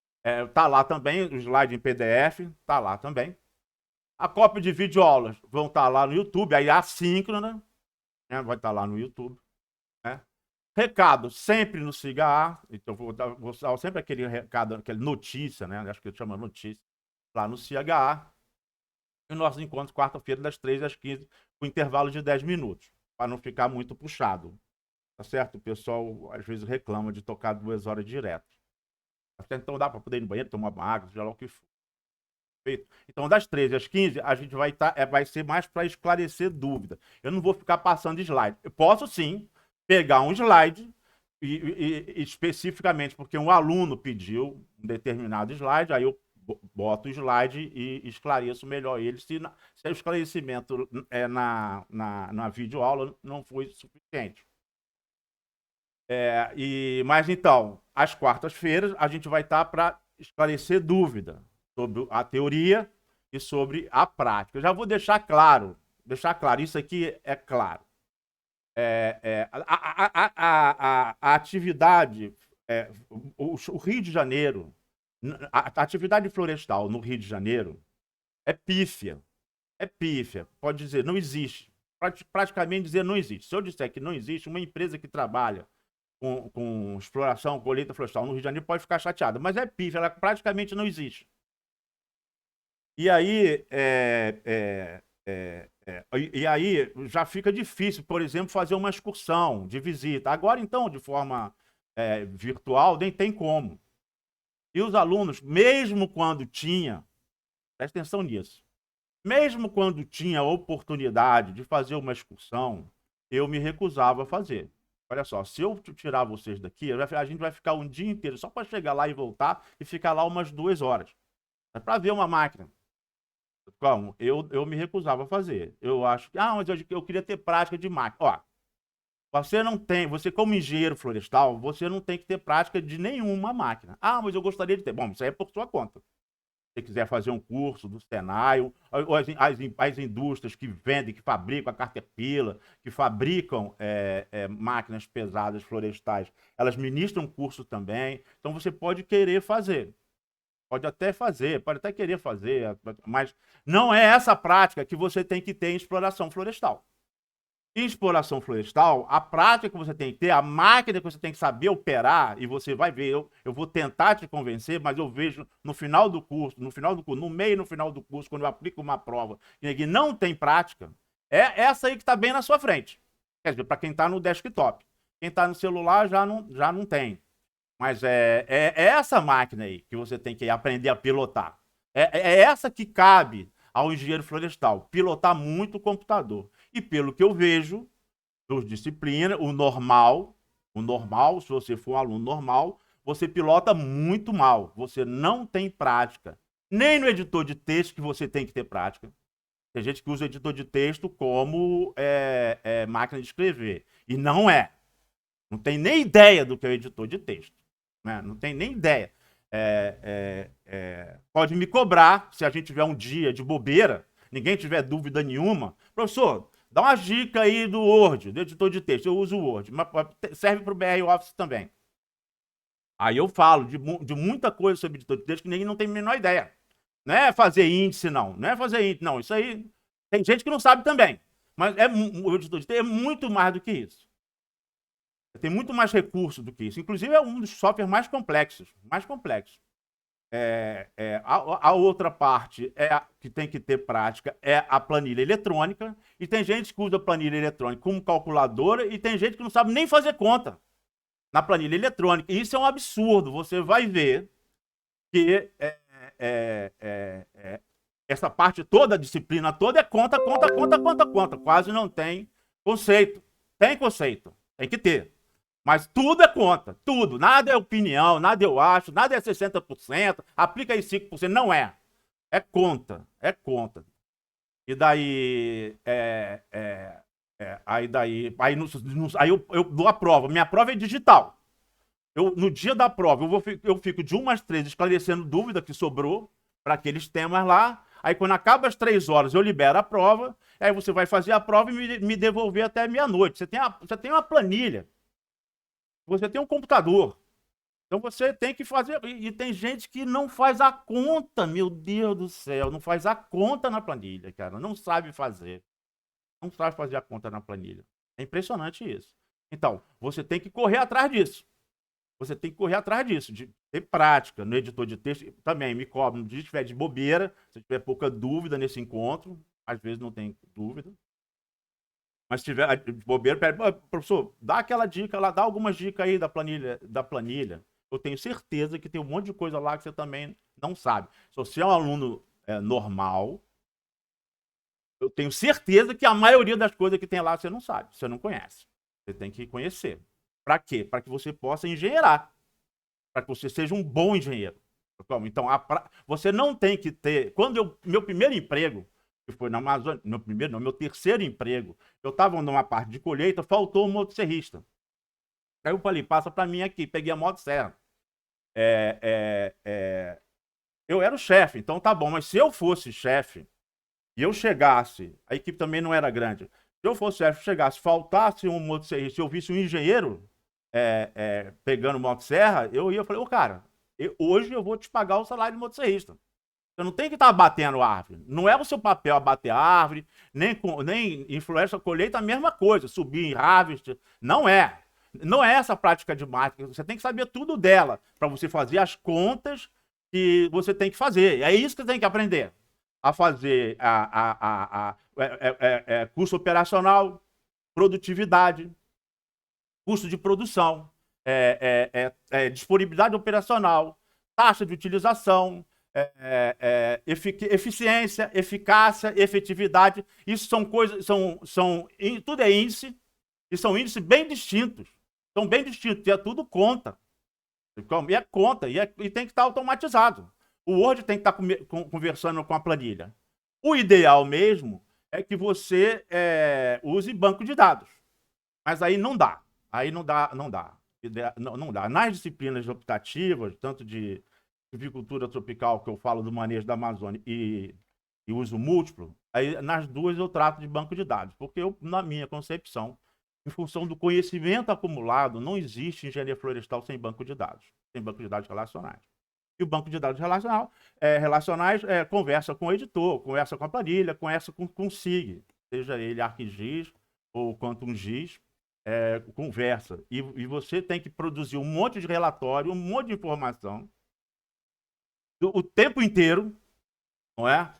tá lá também, o slide em PDF, tá lá também. A cópia de videoaulas vão estar lá no YouTube, aí assíncrona, né, vai estar lá no YouTube. Né? Recado sempre no SIGA, então vou dar sempre aquele recado, aquele notícia, né, acho que chama notícia, lá no SIGA. E o nosso encontro quarta-feira das 13 às 15, com intervalo de 10 minutos, para não ficar muito puxado. Tá certo? O pessoal às vezes reclama de tocar 2 horas direto. Então dá para poder ir no banheiro, tomar uma água, seja lá o que for. Perfeito? Então, das 13 às 15, a gente vai ser mais para esclarecer dúvida. Eu não vou ficar passando slide. Eu posso sim pegar um slide, especificamente porque um aluno pediu um determinado slide, aí eu boto o slide e esclareço melhor ele, se o esclarecimento na videoaula não foi suficiente. Mas então, às quartas-feiras, a gente vai estar para esclarecer dúvida sobre a teoria e sobre a prática. Eu já vou deixar claro, isso aqui é claro. A atividade, o Rio de Janeiro, a atividade florestal no Rio de Janeiro é pífia. É pífia. Pode dizer, não existe. Praticamente dizer não existe. Se eu disser que não existe, uma empresa que trabalha com exploração, colheita florestal no Rio de Janeiro pode ficar chateada, mas é pífia, ela praticamente não existe. E aí, já fica difícil, por exemplo, fazer uma excursão de visita. Agora, então, de forma virtual, nem tem como. E os alunos, mesmo quando tinha, presta atenção nisso, mesmo quando tinha a oportunidade de fazer uma excursão, eu me recusava a fazer. Olha só, se eu tirar vocês daqui, a gente vai ficar um dia inteiro só para chegar lá e voltar e ficar lá umas 2 horas. É para ver uma máquina. Como? Eu me recusava a fazer. Eu acho que, mas eu queria ter prática de máquina. Ó, você como engenheiro florestal, você não tem que ter prática de nenhuma máquina. Mas eu gostaria de ter. Bom, isso aí é por sua conta. Se quiser fazer um curso do Senai, ou as indústrias que vendem, que fabricam a Caterpillar, que fabricam máquinas pesadas florestais, elas ministram curso também. Então você pode querer fazer. Pode até fazer, pode até querer fazer, mas não é essa prática que você tem que ter em exploração florestal. Em exploração florestal, a prática que você tem que ter, a máquina que você tem que saber operar, e você vai ver, eu vou tentar te convencer, mas eu vejo no final do curso, no meio e no final do curso, quando eu aplico uma prova e não tem prática, é essa aí que está bem na sua frente. Quer dizer, para quem está no desktop. Quem está no celular já não tem. Mas é essa máquina aí que você tem que aprender a pilotar. É essa que cabe ao engenheiro florestal, pilotar muito o computador. E pelo que eu vejo, nas disciplinas, o normal, se você for um aluno normal, você pilota muito mal. Você não tem prática. Nem no editor de texto que você tem que ter prática. Tem gente que usa o editor de texto como máquina de escrever. E não é. Não tem nem ideia do que é o editor de texto. Né? Não tem nem ideia. Pode me cobrar se a gente tiver um dia de bobeira, ninguém tiver dúvida nenhuma. Professor, dá uma dica aí do Word, do editor de texto. Eu uso o Word, mas serve para o BR Office também. Aí eu falo de muita coisa sobre editor de texto que ninguém não tem a menor ideia. Não é fazer índice, não. Não é fazer índice, não. Isso aí tem gente que não sabe também. Mas o editor de texto é muito mais do que isso. Tem muito mais recurso do que isso. Inclusive, é um dos softwares mais complexos. Mais complexos. A outra parte que tem que ter prática é a planilha eletrônica, e tem gente que usa a planilha eletrônica como calculadora, e tem gente que não sabe nem fazer conta na planilha eletrônica. E isso é um absurdo. Você vai ver que essa parte toda, a disciplina toda é conta, conta, conta, conta, conta. Quase não tem conceito. Tem conceito, tem que ter. Mas tudo é conta, tudo. Nada é opinião, nada eu acho, nada é 60%, aplica aí 5%. Não é. É conta, é conta. E daí, aí eu dou a prova. Minha prova é digital. No dia da prova, eu fico de 1 às 3 esclarecendo dúvida que sobrou para aqueles temas lá. Aí, quando acaba as 3 horas, eu libero a prova. Aí você vai fazer a prova e me devolver até meia-noite. Você tem uma planilha. Você tem um computador. Então você tem que fazer. E tem gente que não faz a conta, meu Deus do céu. Não faz a conta na planilha, cara. Não sabe fazer. Não sabe fazer a conta na planilha. É impressionante isso. Então, você tem que correr atrás disso. Você tem que correr atrás disso, de ter prática no editor de texto. Também me cobra, no dia que estiver de bobeira, se tiver pouca dúvida nesse encontro, às vezes não tem dúvida. Mas se tiver de bobeira, pede, professor, dá aquela dica lá, dá algumas dicas aí da planilha. Eu tenho certeza que tem um monte de coisa lá que você também não sabe. Se você é um aluno normal, eu tenho certeza que a maioria das coisas que tem lá você não sabe, você não conhece. Você tem que conhecer. Para quê? Para que você possa engenheirar. Para que você seja um bom engenheiro. Então, você não tem que ter... Meu primeiro emprego, que foi na Amazônia, meu terceiro emprego, eu estava numa parte de colheita, faltou um motosserrista. Aí eu falei, passa para mim aqui, peguei a motosserra. Eu era o chefe, então tá bom, mas se eu fosse chefe e eu chegasse, a equipe também não era grande, se eu fosse chefe, chegasse, faltasse um motosserrista, se eu visse um engenheiro pegando motosserra, eu falei, cara, hoje eu vou te pagar o salário de motosserrista. Você não tem que estar batendo árvore. Não é o seu papel abater árvore, nem influência colheita, a mesma coisa. Subir em harvest. Não é. Não é essa prática de máquina. Você tem que saber tudo dela para você fazer as contas que você tem que fazer. É isso que você tem que aprender. A fazer custo operacional, produtividade, custo de produção, disponibilidade operacional, taxa de utilização, eficiência, eficácia, efetividade. Isso são coisas, tudo é índice, e são índices bem distintos. São bem distintos, e é tudo conta. E é conta, e tem que estar automatizado. O Word tem que estar conversando com a planilha. O ideal mesmo é que você use banco de dados. Mas aí não dá. Aí não dá. Não dá. Nas disciplinas optativas, tanto de agricultura tropical, que eu falo do manejo da Amazônia, e uso múltiplo, aí nas duas eu trato de banco de dados. Porque na minha concepção, em função do conhecimento acumulado, não existe engenharia florestal sem banco de dados. Sem banco de dados relacionais. E o banco de dados relacionais conversa com o editor, conversa com a planilha, conversa com o SIG, seja ele ArcGIS ou QuantumGIS, conversa. E você tem que produzir um monte de relatório, um monte de informação, o tempo inteiro, não é?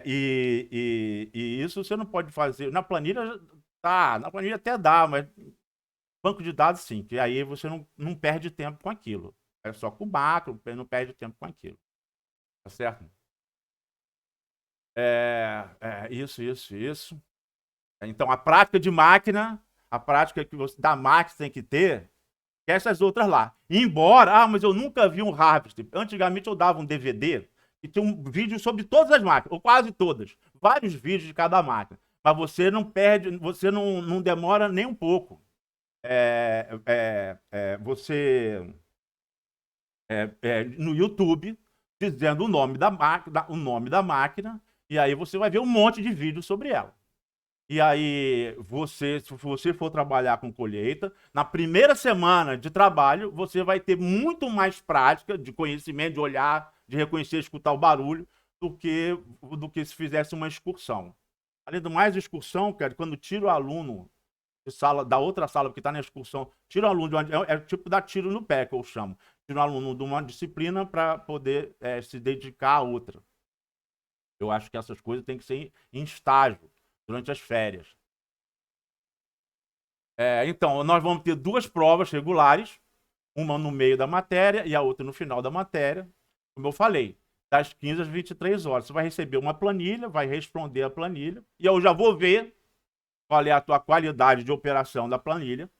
E isso você não pode fazer. Na planilha até dá, mas banco de dados sim, que aí você não perde tempo com aquilo. É só com o macro, não perde tempo com aquilo. Tá certo? Isso. Então, a prática de máquina, a prática que você da máquina tem que ter, que essas outras lá. Embora, mas eu nunca vi um harvest. Antigamente eu dava um DVD e tinha um vídeo sobre todas as máquinas, ou quase todas. Vários vídeos de cada máquina. Mas você não perde, você não demora nem um pouco. Você no YouTube dizendo o nome da máquina, e aí você vai ver um monte de vídeos sobre ela. E aí, se você for trabalhar com colheita, na primeira semana de trabalho, você vai ter muito mais prática de conhecimento, de olhar, de reconhecer, escutar o barulho, do que se fizesse uma excursão. Além do mais, excursão, cara, quando tira o aluno da outra sala, porque está na excursão, tira o aluno de onde, tipo dar tiro no pé, que eu chamo. tira o aluno de uma disciplina para poder se dedicar a outra. Eu acho que essas coisas têm que ser em estágio, durante as férias. Então, nós vamos ter 2 provas regulares, uma no meio da matéria e a outra no final da matéria. Como eu falei, das 15 às 23 horas. Você vai receber uma planilha, vai responder a planilha, e eu já vou ver qual é a tua qualidade de operação da planilha,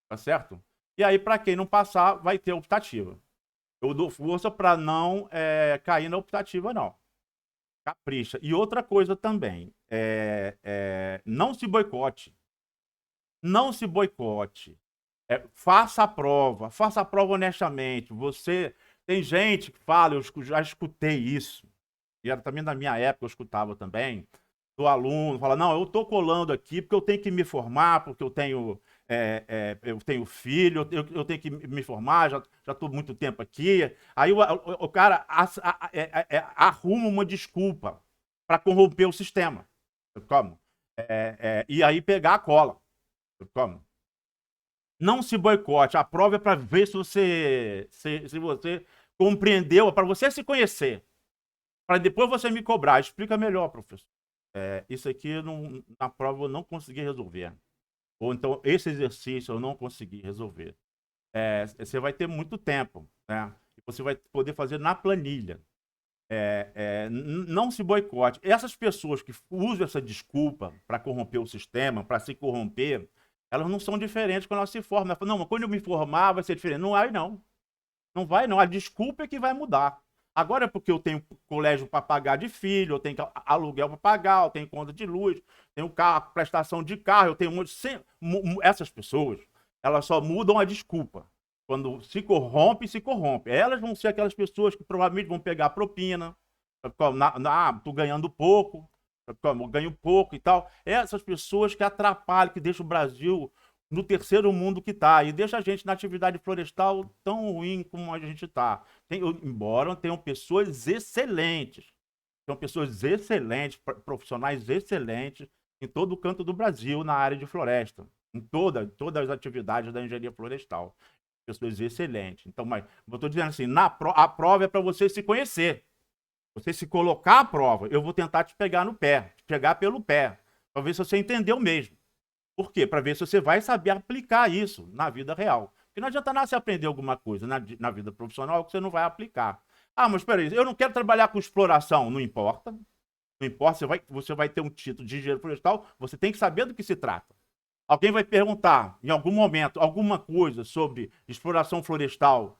tá certo? E aí, para quem não passar, vai ter optativa. Eu dou força para não cair na optativa, não. Capricha. E outra coisa também, não se boicote. Não se boicote. Faça a prova honestamente. Você tem gente que fala, eu já escutei isso, e era também da minha época, eu escutava também, do aluno, fala, não, eu estou colando aqui porque eu tenho que me formar, porque eu tenho filho, eu tenho que me formar, já estou muito tempo aqui. Aí o cara arruma uma desculpa para corromper o sistema. Como? E aí pegar a cola. Como? Não se boicote. A prova é para ver se você compreendeu, para você se conhecer. Para depois você me cobrar. Explica melhor, professor. Isso aqui na prova eu não consegui resolver. Ou então, esse exercício eu não consegui resolver. Você vai ter muito tempo, né? E você vai poder fazer na planilha. Não se boicote. Essas pessoas que usam essa desculpa para corromper o sistema, para se corromper, elas não são diferentes quando elas se formam. Elas falam, não, mas quando eu me formar vai ser diferente. Não vai, não. Não vai, não. A desculpa é que vai mudar. Agora é porque eu tenho colégio para pagar de filho, eu tenho aluguel para pagar, eu tenho conta de luz, tenho carro, prestação de carro, eu tenho essas pessoas, elas só mudam a desculpa. Quando se corrompe, se corrompe. Elas vão ser aquelas pessoas que provavelmente vão pegar propina, tô ganhando pouco, eu ganho pouco e tal. Essas pessoas que atrapalham, que deixam o Brasil no terceiro mundo que está, e deixa a gente na atividade florestal tão ruim como a gente está. Embora tenham pessoas excelentes, profissionais excelentes em todo o canto do Brasil na área de floresta, em todas as atividades da engenharia florestal. Pessoas excelentes. Então, mas eu estou dizendo assim, a prova é para você se conhecer. Você se colocar à prova, eu vou tentar te pegar no pé, te pegar pelo pé, para ver se você entendeu mesmo. Por quê? Para ver se você vai saber aplicar isso na vida real. Porque não adianta nada você aprender alguma coisa na vida profissional que você não vai aplicar. Ah, mas peraí, eu não quero trabalhar com exploração. Não importa. Não importa, você vai ter um título de engenheiro florestal, você tem que saber do que se trata. Alguém vai perguntar, em algum momento, alguma coisa sobre exploração florestal,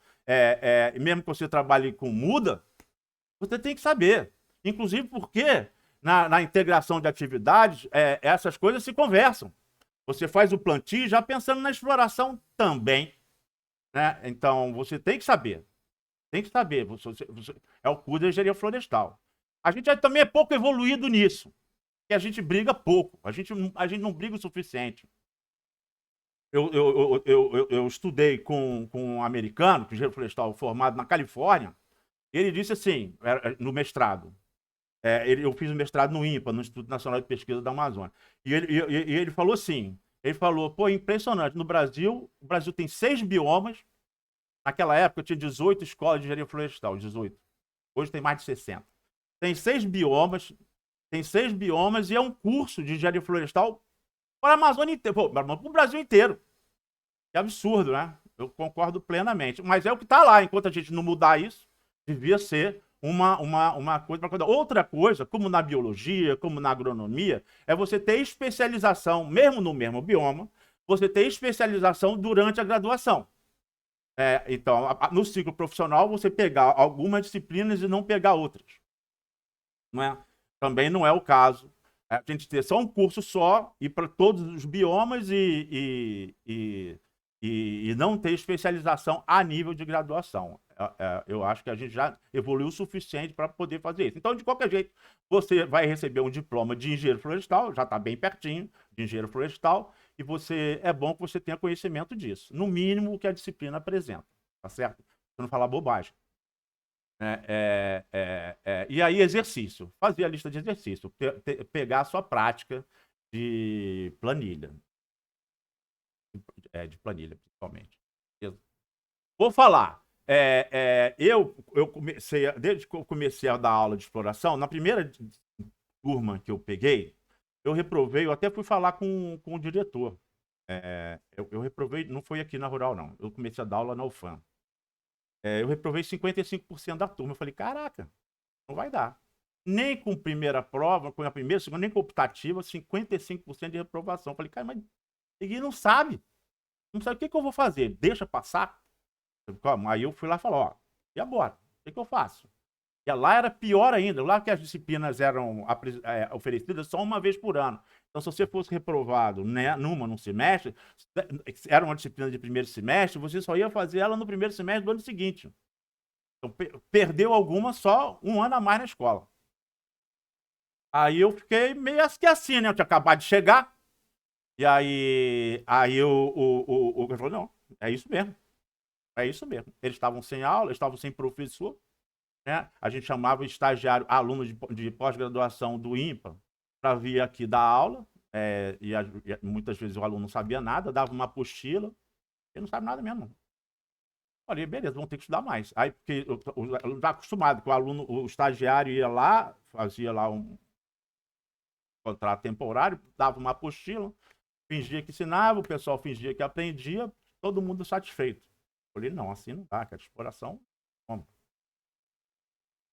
mesmo que você trabalhe com muda, você tem que saber. Inclusive porque na integração de atividades, essas coisas se conversam. Você faz o plantio já pensando na exploração também, né? Então, você tem que saber. Tem que saber. É o curso de engenharia florestal. A gente também é pouco evoluído nisso. Que a gente briga pouco. A gente não briga o suficiente. Eu estudei com um americano, que é engenheiro florestal formado na Califórnia. Ele disse assim, no mestrado. Eu fiz o mestrado no INPA, no Instituto Nacional de Pesquisa da Amazônia. E ele falou assim, ele falou, pô, impressionante, o Brasil tem 6 biomas, naquela época tinha 18 escolas de engenharia florestal, 18. Hoje tem mais de 60. Tem 6 biomas, e é um curso de engenharia florestal para a Amazônia inteira, para o Brasil inteiro. Que absurdo, né? Eu concordo plenamente. Mas é o que está lá, enquanto a gente não mudar isso, devia ser uma coisa para cuidar. Outra coisa, como na biologia, como na agronomia, é você ter especialização, mesmo no mesmo bioma, você ter especialização durante a graduação. Então, no ciclo profissional, você pegar algumas disciplinas e não pegar outras. Não é? Também não é o caso. A gente ter só um curso só, ir para todos os biomas e não ter especialização a nível de graduação. Eu acho que a gente já evoluiu o suficiente para poder fazer isso. Então, de qualquer jeito, você vai receber um diploma de engenheiro florestal, já está bem pertinho de engenheiro florestal, e é bom que você tenha conhecimento disso. No mínimo, o que a disciplina apresenta, tá certo? Para não falar bobagem. E aí, exercício. Fazer a lista de exercício. Pegar a sua prática de planilha. De planilha, principalmente. Vou falar. eu comecei, desde que eu comecei a dar aula de exploração, na primeira turma que eu peguei, eu reprovei, eu até fui falar com o diretor. Eu reprovei, não foi aqui na Rural, não. Eu comecei a dar aula na UFAM. Eu reprovei 55% da turma. Eu falei, caraca, não vai dar. Nem com primeira prova, com a primeira, segunda, nem com optativa, 55% de reprovação. Eu falei, cara, mas ninguém não sabe. Não sabe o que eu vou fazer. Deixa passar? Aí eu fui lá e falei, ó, e agora? O que eu faço? E lá era pior ainda. Lá que as disciplinas eram oferecidas só uma vez por ano. Então, se você fosse reprovado, né, num semestre, era uma disciplina de primeiro semestre, você só ia fazer ela no primeiro semestre do ano seguinte. Então, perdeu alguma só um ano a mais na escola. Aí eu fiquei meio que assim, né? Eu tinha acabado de chegar. E aí o falou, não, é isso mesmo. É isso mesmo. Eles estavam sem aula, eles estavam sem professor. Né? A gente chamava estagiário, aluno de pós-graduação do IMPA, para vir aqui dar aula. E muitas vezes o aluno não sabia nada, dava uma apostila. Ele não sabe nada mesmo. Falei, beleza, vamos ter que estudar mais. Aí, porque o aluno está acostumado que o estagiário ia lá, fazia lá um contrato temporário, dava uma apostila, fingia que ensinava, o pessoal fingia que aprendia, todo mundo satisfeito. Falei, não, assim não dá, que a exploração. Como?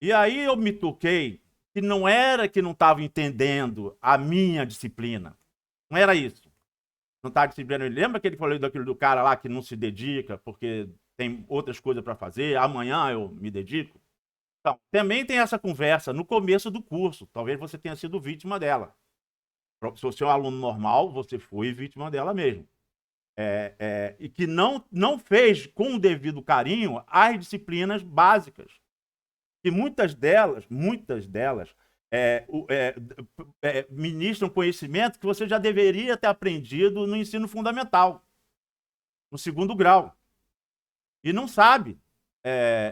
E aí eu me toquei que não era que não estava entendendo a minha disciplina. Não era isso. Não estava disciplinando. Lembra que ele falou daquilo do cara lá que não se dedica porque tem outras coisas para fazer, amanhã eu me dedico? Então, também tem essa conversa no começo do curso. Talvez você tenha sido vítima dela. Se você é um aluno normal, você foi vítima dela mesmo. E que não fez com o devido carinho as disciplinas básicas. E muitas delas ministram conhecimento que você já deveria ter aprendido no ensino fundamental, no segundo grau. E não sabe.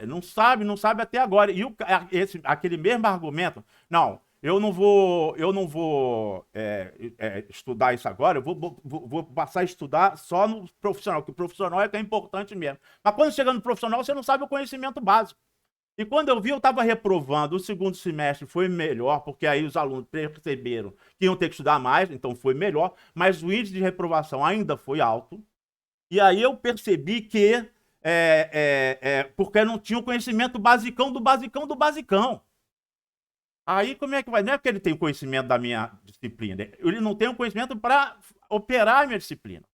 Não sabe até agora. E aquele mesmo argumento, não, eu não vou estudar isso agora, eu vou passar a estudar só no profissional, que o profissional é que é importante mesmo. Mas quando chega no profissional, você não sabe o conhecimento básico. E quando eu vi, eu estava reprovando. O segundo semestre foi melhor, porque aí os alunos perceberam que iam ter que estudar mais, então foi melhor, mas o índice de reprovação ainda foi alto. E aí eu percebi que porque não tinha o conhecimento basicão do basicão do basicão. Aí como é que vai? Não é porque ele tem o conhecimento da minha disciplina, ele não tem o conhecimento para operar a minha disciplina.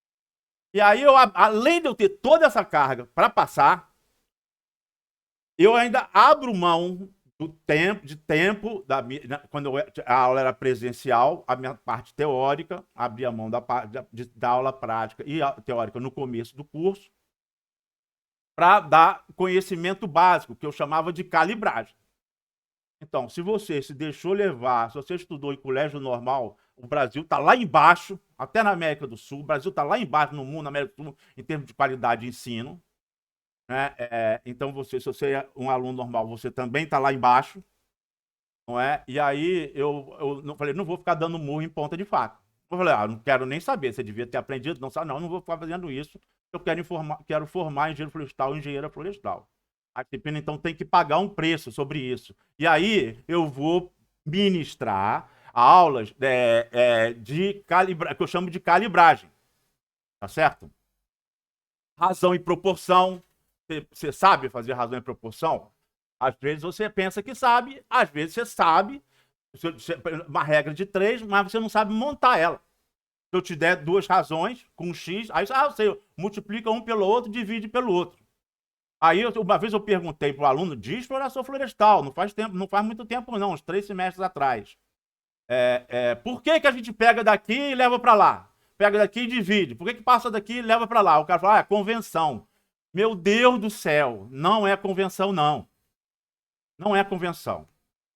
E aí, além de eu ter toda essa carga para passar, eu ainda abro mão de tempo quando a aula era presencial, a minha parte teórica, abria mão da aula prática e teórica no começo do curso, para dar conhecimento básico, que eu chamava de calibragem. Então, se você se deixou levar, se você estudou em colégio normal, o Brasil está lá embaixo, até na América do Sul, o Brasil está lá embaixo no mundo, na América do Sul, em termos de qualidade de ensino. Né? Então, se você é um aluno normal, você também está lá embaixo. Não é? E aí eu não falei, não vou ficar dando murro em ponta de faca. Eu falei, não quero nem saber, você devia ter aprendido, não sabe, não vou ficar fazendo isso. Eu quero formar engenheiro florestal, engenheira florestal. A disciplina, então, tem que pagar um preço sobre isso. E aí eu vou ministrar aulas que eu chamo de calibragem. Tá certo? Razão e proporção. Você sabe fazer razão e proporção? Às vezes você pensa que sabe, às vezes você sabe, uma regra de 3, mas você não sabe montar ela. Se eu te der 2 razões com X, aí você multiplica um pelo outro, divide pelo outro. Aí uma vez eu perguntei para o aluno de exploração florestal, não faz muito tempo não, uns 3 semestres atrás. Por que a gente pega daqui e leva para lá? Pega daqui e divide. Por que passa daqui e leva para lá? O cara fala, é convenção. Meu Deus do céu, não é convenção, não. Não é convenção.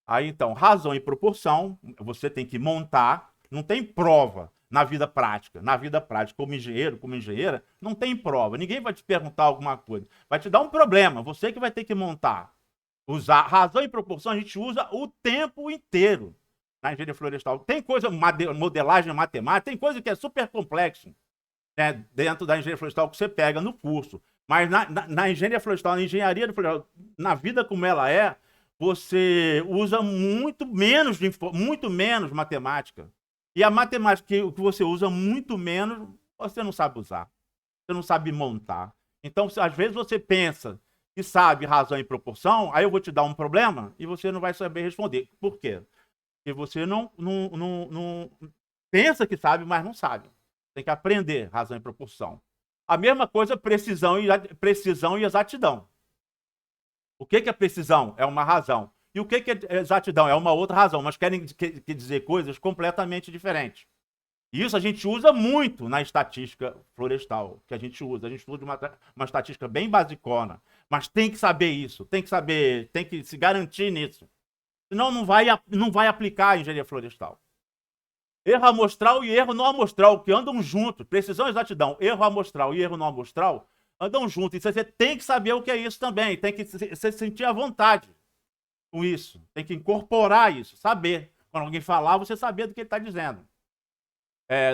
Aí, então, razão e proporção, você tem que montar, não tem prova na vida prática. Na vida prática, como engenheiro, como engenheira, não tem prova. Ninguém vai te perguntar alguma coisa. Vai te dar um problema, você que vai ter que montar. Usar razão e proporção, a gente usa o tempo inteiro na engenharia florestal. Tem coisa, modelagem matemática, tem coisa que é super complexo, né, dentro da engenharia florestal que você pega no curso. Mas na engenharia florestal, na engenharia florestal, na vida como ela é, você usa muito menos matemática. E a matemática que você usa muito menos, você não sabe usar. Você não sabe montar. Então, às vezes você pensa que sabe razão e proporção, aí eu vou te dar um problema e você não vai saber responder. Por quê? Porque você não pensa que sabe, mas não sabe. Tem que aprender razão e proporção. A mesma coisa, precisão e exatidão. O que é precisão? É uma razão. E o que é exatidão? É uma outra razão, mas querem dizer coisas completamente diferentes. E isso a gente usa muito na estatística florestal, que a gente usa. A gente usa uma estatística bem basicona, mas tem que saber isso, tem que saber, tem que se garantir nisso. Senão não vai aplicar a engenharia florestal. Erro amostral e erro não amostral, que andam juntos. Precisão e exatidão. Erro amostral e erro não amostral andam juntos. E você tem que saber o que é isso também. Tem que se sentir à vontade com isso. Tem que incorporar isso, saber. Quando alguém falar, você saber do que ele está dizendo.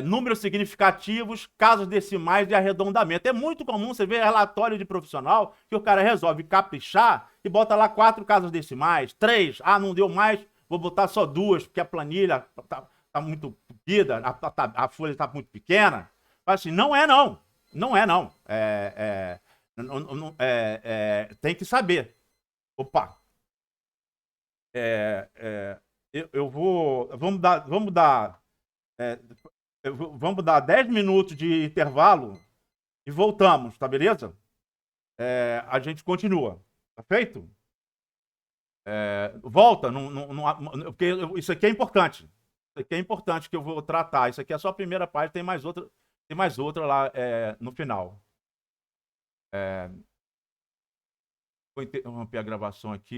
Números significativos, casos decimais e arredondamento. É muito comum você ver relatório de profissional que o cara resolve caprichar e bota lá 4 casos decimais, 3. Ah, não deu mais, vou botar só 2, porque a planilha tá muito pedida, a folha está muito pequena. Mas assim, não é não. Não é não. Tem que saber. Opa. Eu vou. Vamos dar 10 minutos de intervalo e voltamos, tá beleza? A gente continua. Tá feito? Volta, porque isso aqui é importante. Isso aqui é importante que eu vou tratar. Isso aqui é só a primeira parte, tem mais outra lá no final. Vou interromper a gravação aqui.